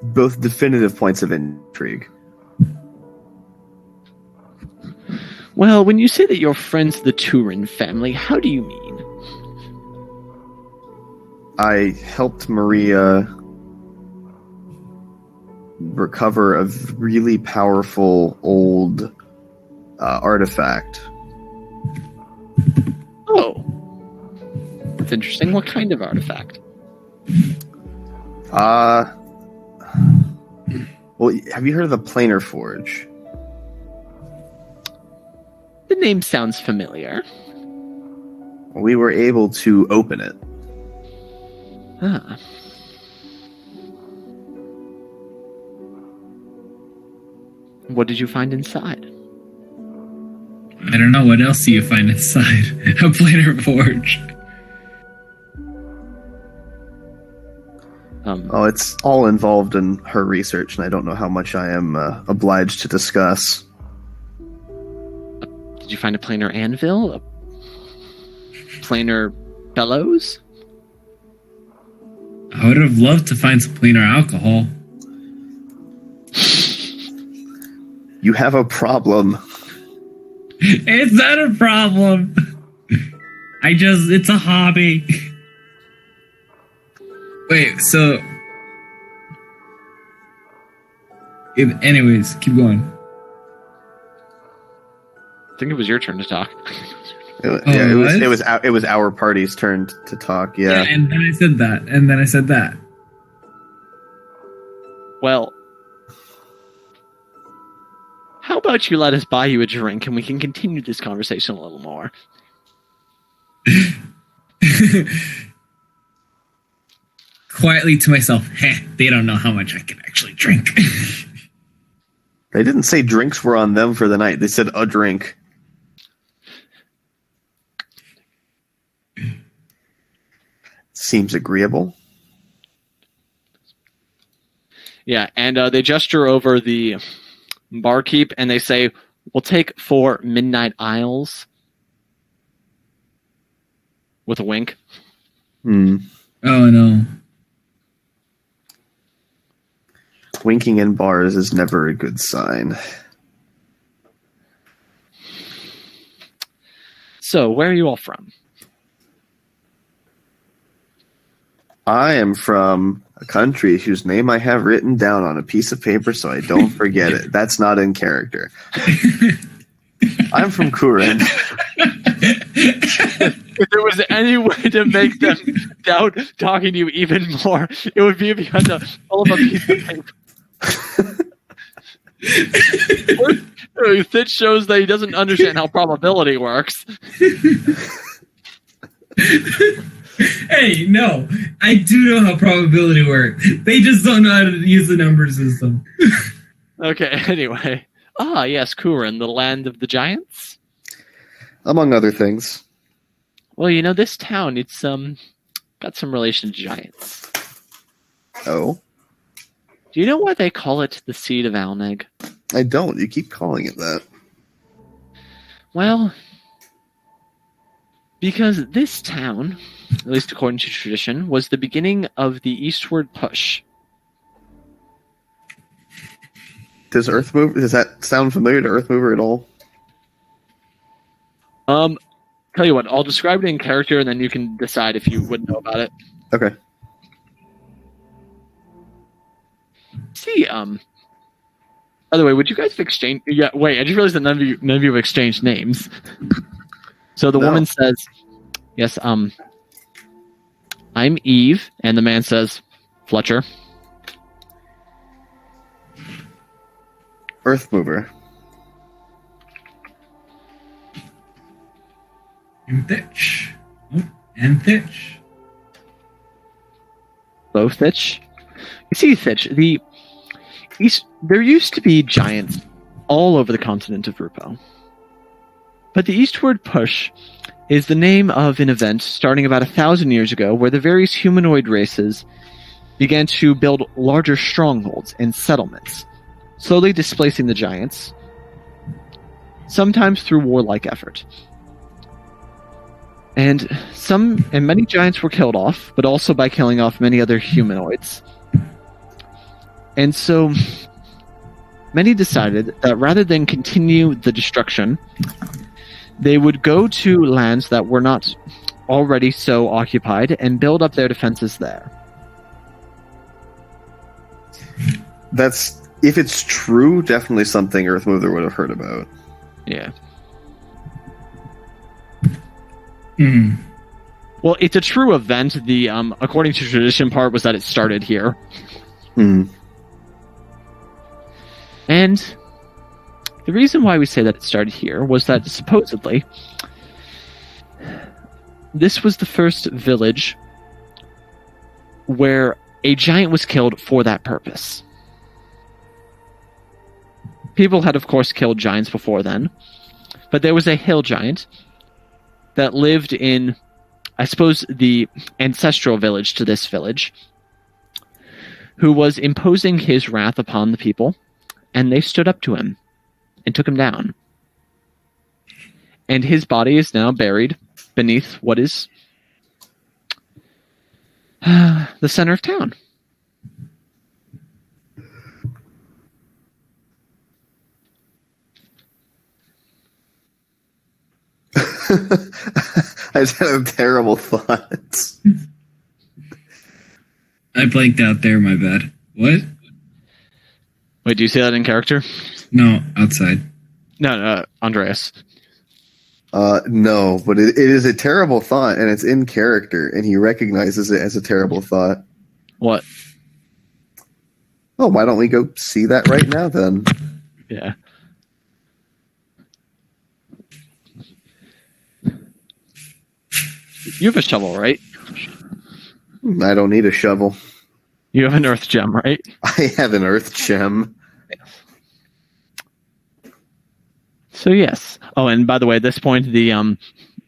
both definitive points of intrigue. Well, when you say that you're friends of the Turin family, how do you mean? I helped Maria recover a really powerful old artifact. Oh. That's interesting. What kind of artifact? Well, have you heard of the Planar Forge? The name sounds familiar. We were able to open it. Ah. What did you find inside? I don't know. What else do you find inside a planar forge? Oh, it's all involved in her research, and I don't know how much I am obliged to discuss. Did you find a planar anvil? A planar bellows? I would have loved to find some planar alcohol. You have a problem. It's not a problem. It's a hobby. Wait, so... anyways, keep going. I think it was your turn to talk. It was our party's turn to talk. Yeah. And then I said that. Well, how about you let us buy you a drink and we can continue this conversation a little more? Quietly to myself, they don't know how much I can actually drink. They didn't say drinks were on them for the night. They said a drink. Seems agreeable. Yeah, and they gesture over the barkeep and they say, we'll take 4 midnight aisles. With a wink. Oh, no. Winking in bars is never a good sign. So, where are you all from? I am from a country whose name I have written down on a piece of paper so I don't forget it. That's not in character. I'm from Kurin. If there was any way to make them doubt talking to you even more, it would be if you had to pull up a piece of paper. That shows that he doesn't understand how probability works. Hey, no, I do know how probability works. They just don't know how to use the number system. Okay, anyway. Ah, yes, Kurin, the land of the giants. Among other things. Well, this town, it's got some relation to giants. Oh? Do you know why they call it the Seed of Alneg? I don't. You keep calling it that. Well, because this town, at least according to tradition, was the beginning of the eastward push. Does that sound familiar to Earthmover at all? Tell you what, I'll describe it in character, and then you can decide if you would know about it. Okay. See, by the way, would you guys have exchanged? Yeah, wait, I just realized that none of you have exchanged names. So the woman says, "Yes, I'm Eve," and the man says, "Fletcher." Earthmover. And Thitch. Oh, and Thitch. Both Thitch. You see, Thitch, there used to be giants all over the continent of Rupo. But the eastward push is the name of an event starting about 1,000 years ago where the various humanoid races began to build larger strongholds and settlements, slowly displacing the giants, sometimes through warlike effort. And many giants were killed off, but also by killing off many other humanoids. And so many decided that rather than continue the destruction, they would go to lands that were not already so occupied and build up their defenses there. That's, if it's true, definitely something Earthmover would have heard about. Yeah. Hmm. Well, it's a true event. The according to tradition part was that it started here. Hmm. And the reason why we say that it started here was that supposedly this was the first village where a giant was killed for that purpose. People had, of course, killed giants before then, but there was a hill giant that lived in, I suppose, the ancestral village to this village, who was imposing his wrath upon the people, and they stood up to him and took him down. And his body is now buried beneath what is the center of town. I just had terrible thoughts. I blanked out there, my bad. What? Wait, do you see that in character? No, outside. No, Andreas. No, but it is a terrible thought, and it's in character, and he recognizes it as a terrible thought. What? Oh, why don't we go see that right now, then? Yeah. You have a shovel, right? I don't need a shovel. You have an earth gem, right? I have an earth gem. So yes. Oh, and by the way, at this point, the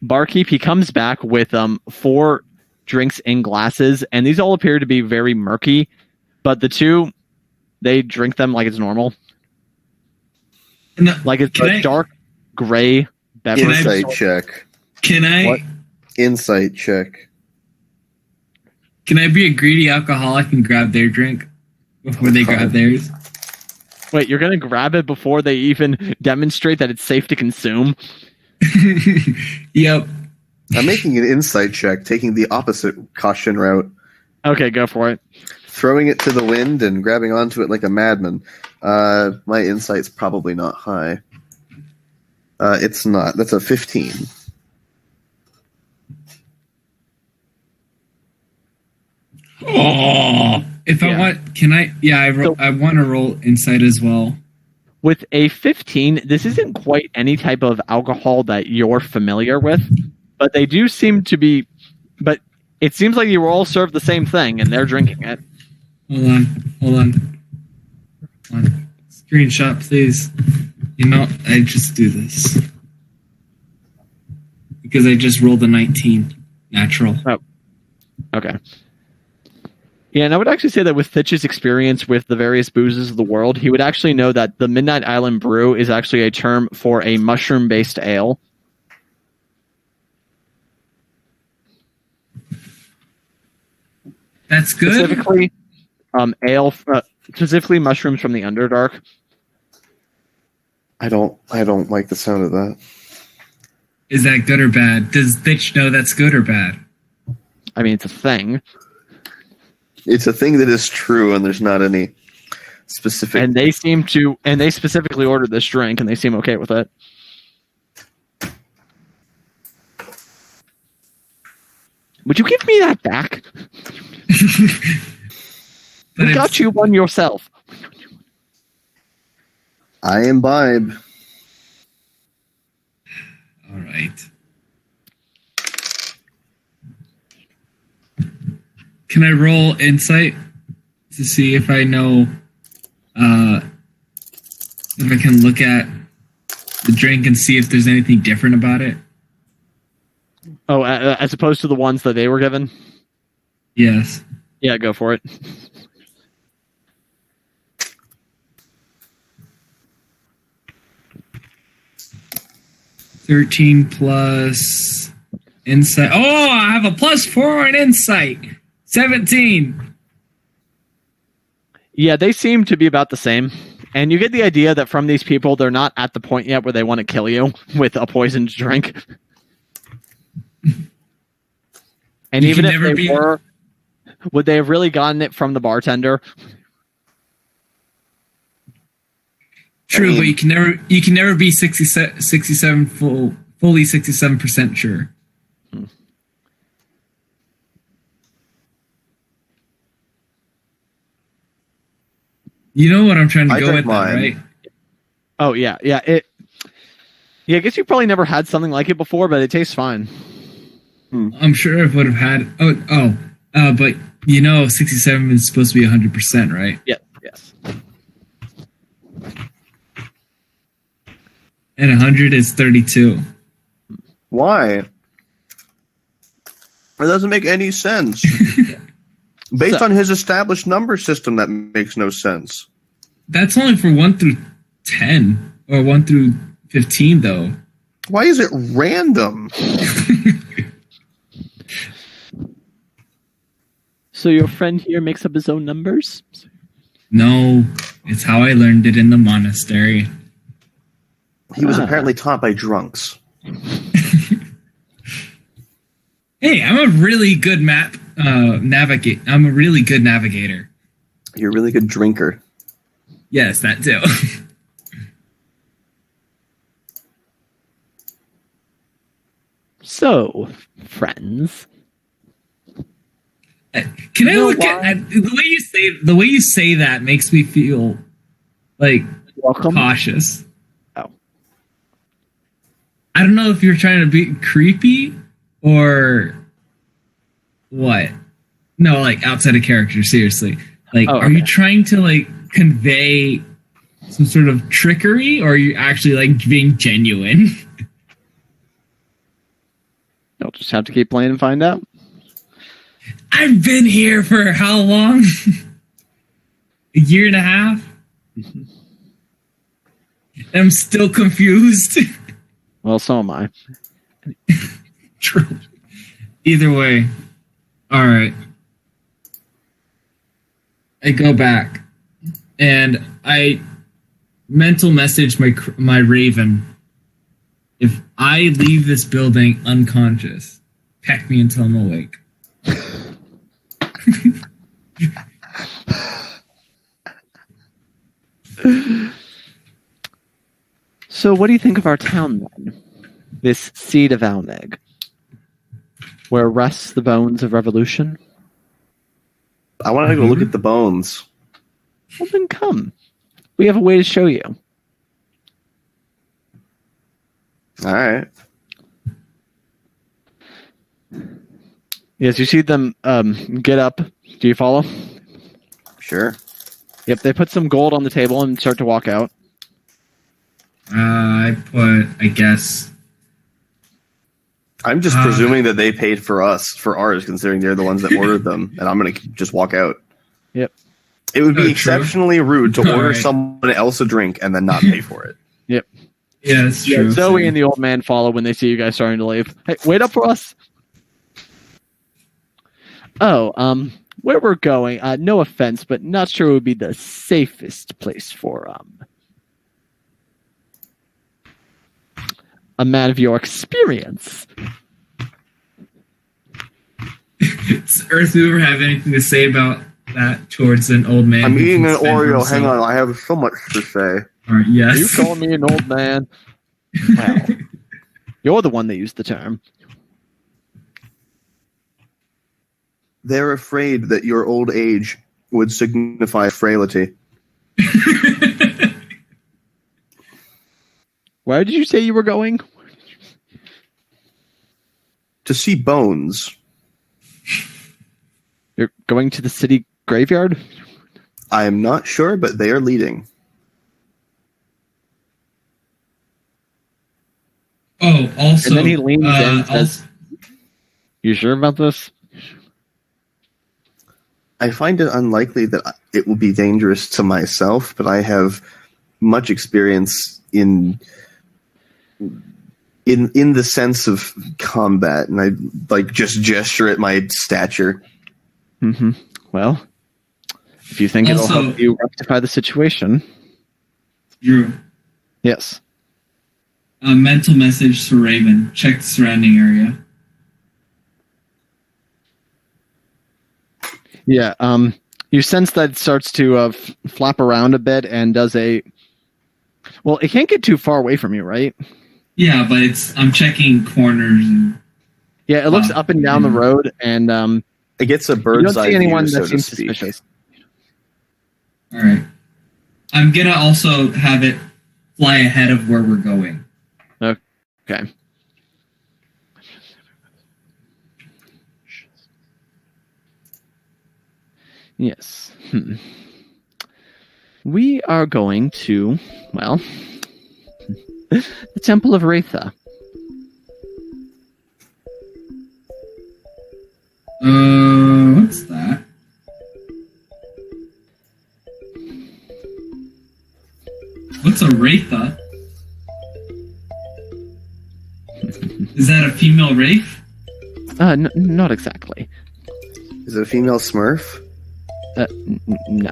barkeep, he comes back with 4 drinks in glasses, and these all appear to be very murky, but the 2, they drink them like it's normal. No, like it's a dark gray beverage. Insight check. Can I? What? Insight check. Can I be a greedy alcoholic and grab their drink before they grab theirs? Wait, you're going to grab it before they even demonstrate that it's safe to consume? Yep. I'm making an insight check, taking the opposite caution route. Okay, go for it. Throwing it to the wind and grabbing onto it like a madman. My insight's probably not high. It's not. That's a 15. Oh, if I want, can I? Yeah, I want to roll insight as well. With a 15, this isn't quite any type of alcohol that you're familiar with, but they do seem to be. But it seems like you were all served the same thing, and they're drinking it. Hold on. Screenshot, please. You know, I just do this because I just rolled a 19 natural. Oh, okay. Yeah, and I would actually say that with Fitch's experience with the various boozes of the world, he would actually know that the Midnight Island Brew is actually a term for a mushroom-based ale. That's good. Specifically, specifically mushrooms from the Underdark. I don't like the sound of that. Is that good or bad? Does Bitch know that's good or bad? I mean, it's a thing. It's a thing that is true, and there's not any specific. And they specifically ordered this drink, and they seem okay with it. Would you give me that back? You got you one yourself. I imbibe. All right. Can I roll insight to see if I know, if I can look at the drink and see if there's anything different about it? Oh, as opposed to the ones that they were given? Yes. Yeah, go for it. $13 plus insight. Oh, I have a +4 in insight. 17. Yeah, they seem to be about the same. And you get the idea that from these people, they're not at the point yet where they want to kill you with a poisoned drink. And You even can if never they be- were, would they have really gotten it from the bartender? True, I mean- but you can never be 67 fully 67% sure. You know what I'm trying to I go drank with, that, mine. right? Oh, yeah. Yeah, I guess you probably never had something like it before, but it tastes fine. I'm sure I would have had. But 67 is supposed to be 100%, right? Yeah, yes. And 100 is 32. Why? It doesn't make any sense. Based on his established number system, that makes no sense. That's only for 1 through 10 or 1 through 15, though. Why is it random? So your friend here makes up his own numbers? No, it's how I learned it in the monastery. He was apparently taught by drunks. Hey, I'm a really good navigate. I'm a really good navigator. You're a really good drinker. Yes, that too. So, friends. Can I You know look why? at the way you say that makes me feel like Welcome. cautious. Oh. I don't know if you're trying to be creepy or what. No, like outside of character, seriously. Like, Oh, are you okay. trying to like convey some sort of trickery, or are you actually like being genuine? You'll just have to keep playing and find out. I've been here for how long? A year and a half? I'm still confused. Well, so am I. True. Either way. All right. I go back and I mental message my raven. If I leave this building unconscious, peck me until I'm awake. So, what do you think of our town then? This seed of Alneg, where rests the bones of revolution? I want to go look at the bones. Well, then come. We have a way to show you. All right. Yes, you see them get up. Do you follow? Sure. Yep, they put some gold on the table and start to walk out. I put, I guess. I'm just presuming that they paid for ours, considering they're the ones that ordered them, and I'm going to just walk out. Yep. It would be True. exceptionally rude to order Alright. someone else a drink and then not pay for it. Yep. Yeah, that's true. Zoe and the old man follow when they see you guys starting to leave. Hey, wait up for us. Oh, where we're going, no offense, but not sure it would be the safest place for a man of your experience. Does Earthmover have anything to say about that towards an old man? I'm who eating can an spend Oreo. himself? Hang on, I have so much to say. All right, yes. You call me an old man? Wow. You're the one that used the term. They're afraid that your old age would signify frailty. Where did you say you were going? To see bones, You're going to the city graveyard? I am not sure, but they are leading. Oh, also, And then he leans in and says, also, You sure about this? I find it unlikely that it will be dangerous to myself, but I have much experience in the sense of combat, and I like just gesture at my stature. Mm-hmm. Well, if you think it'll Also- help you rectify the situation, Drew, yes. a mental message to Raven. Check the surrounding area. Yeah, you sense that it starts to flap around a bit and does a... Well, it can't get too far away from you, right? Yeah, but I'm checking corners and Yeah, it looks up and down the road, and It gets a you bird's don't eye see anyone view, so that to seems speak. suspicious. all right. I'm gonna also have it fly ahead of where we're going. Okay. Yes. We are going to, well, the Temple of Wraitha. What's that? What's a Wraitha? Is that a female wraith? Not exactly. Is it a female Smurf? No.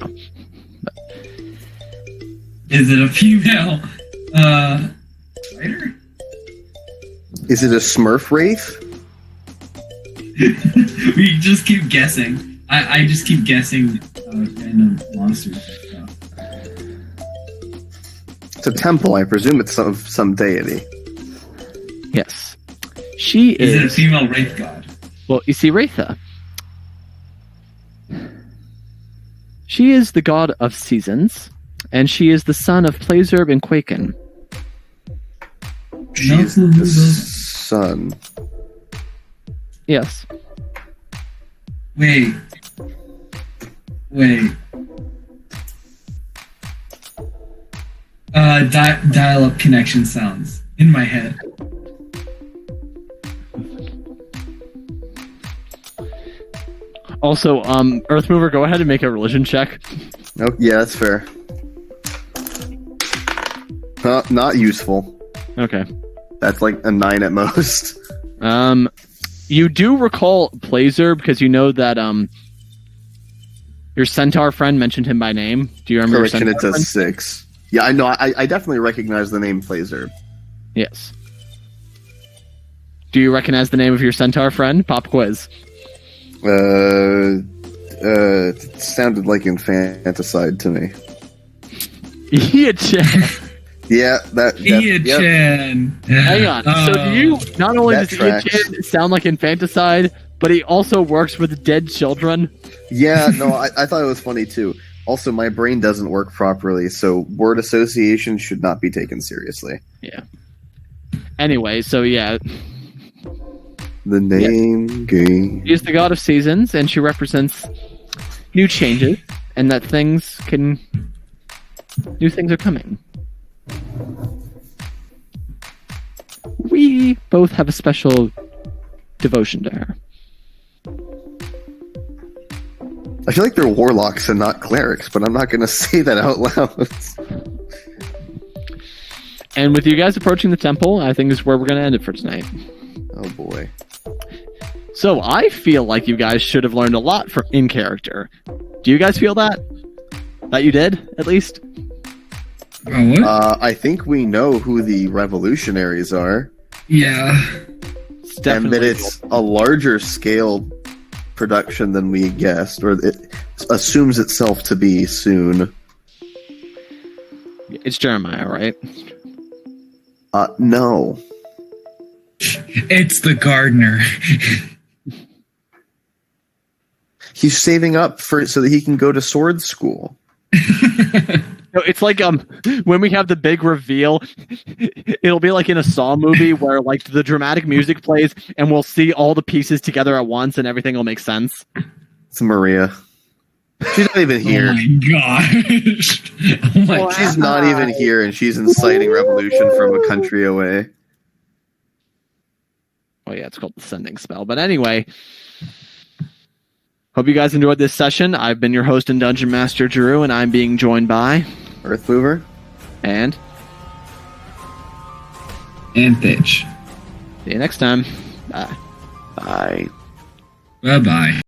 Is it a female spider? Is it a Smurf wraith? We just keep guessing. I just keep guessing random monsters and stuff. It's a temple. I presume it's some deity. Yes. She Is it a is... female wraith god? Well, you see, Wraitha. She is the god of seasons, and she is the son of Plazerb and Quaken. She's clue who the those- sun. Yes. Wait. Dial-up connection sounds in my head. Also, Earthmover, go ahead and make a religion check. Oh, yeah, that's fair. Not useful. Okay. That's like a 9 at most. You do recall Plazerb because you know that your centaur friend mentioned him by name. Do you remember your Correction, centaur it's a friend? 6. Yeah, I know. I definitely recognize the name Plazer. Yes. Do you recognize the name of your centaur friend? Pop quiz. It sounded like infanticide to me. Chan. Yeah, yep. Ia-chan. Hang on. So do you not only That does tracks. Chan sound like infanticide, but he also works with dead children? Yeah, no, I thought it was funny too. Also, my brain doesn't work properly, so word association should not be taken seriously. Yeah. Anyway, so yeah, The name game. she is the god of seasons, and she represents new changes, and that new things are coming. we both have a special devotion to her. I feel like they're warlocks and not clerics, but I'm not going to say that out loud. And with you guys approaching the temple, I think is where we're going to end it for tonight. Oh boy. So I feel like you guys should have learned a lot from in character. Do you guys feel that? That you did, at least? What? I think we know who the revolutionaries are. Yeah. It's And definitely that it's a larger scale production than we guessed, or it assumes itself to be soon. It's Jeremiah, right? No. It's the gardener. He's saving up so that he can go to sword school. No, it's like when we have the big reveal, it'll be like in a Saw movie where like the dramatic music plays and we'll see all the pieces together at once and everything will make sense. It's Maria. She's not even here. Oh my gosh. Oh my Wow. She's not even here, and she's inciting revolution from a country away. Oh yeah, it's called the sending spell. But anyway, hope you guys enjoyed this session. I've been your host and Dungeon Master, Drew, and I'm being joined by... Earthmover? And... And bitch. See you next time. Bye. Bye. Bye-bye.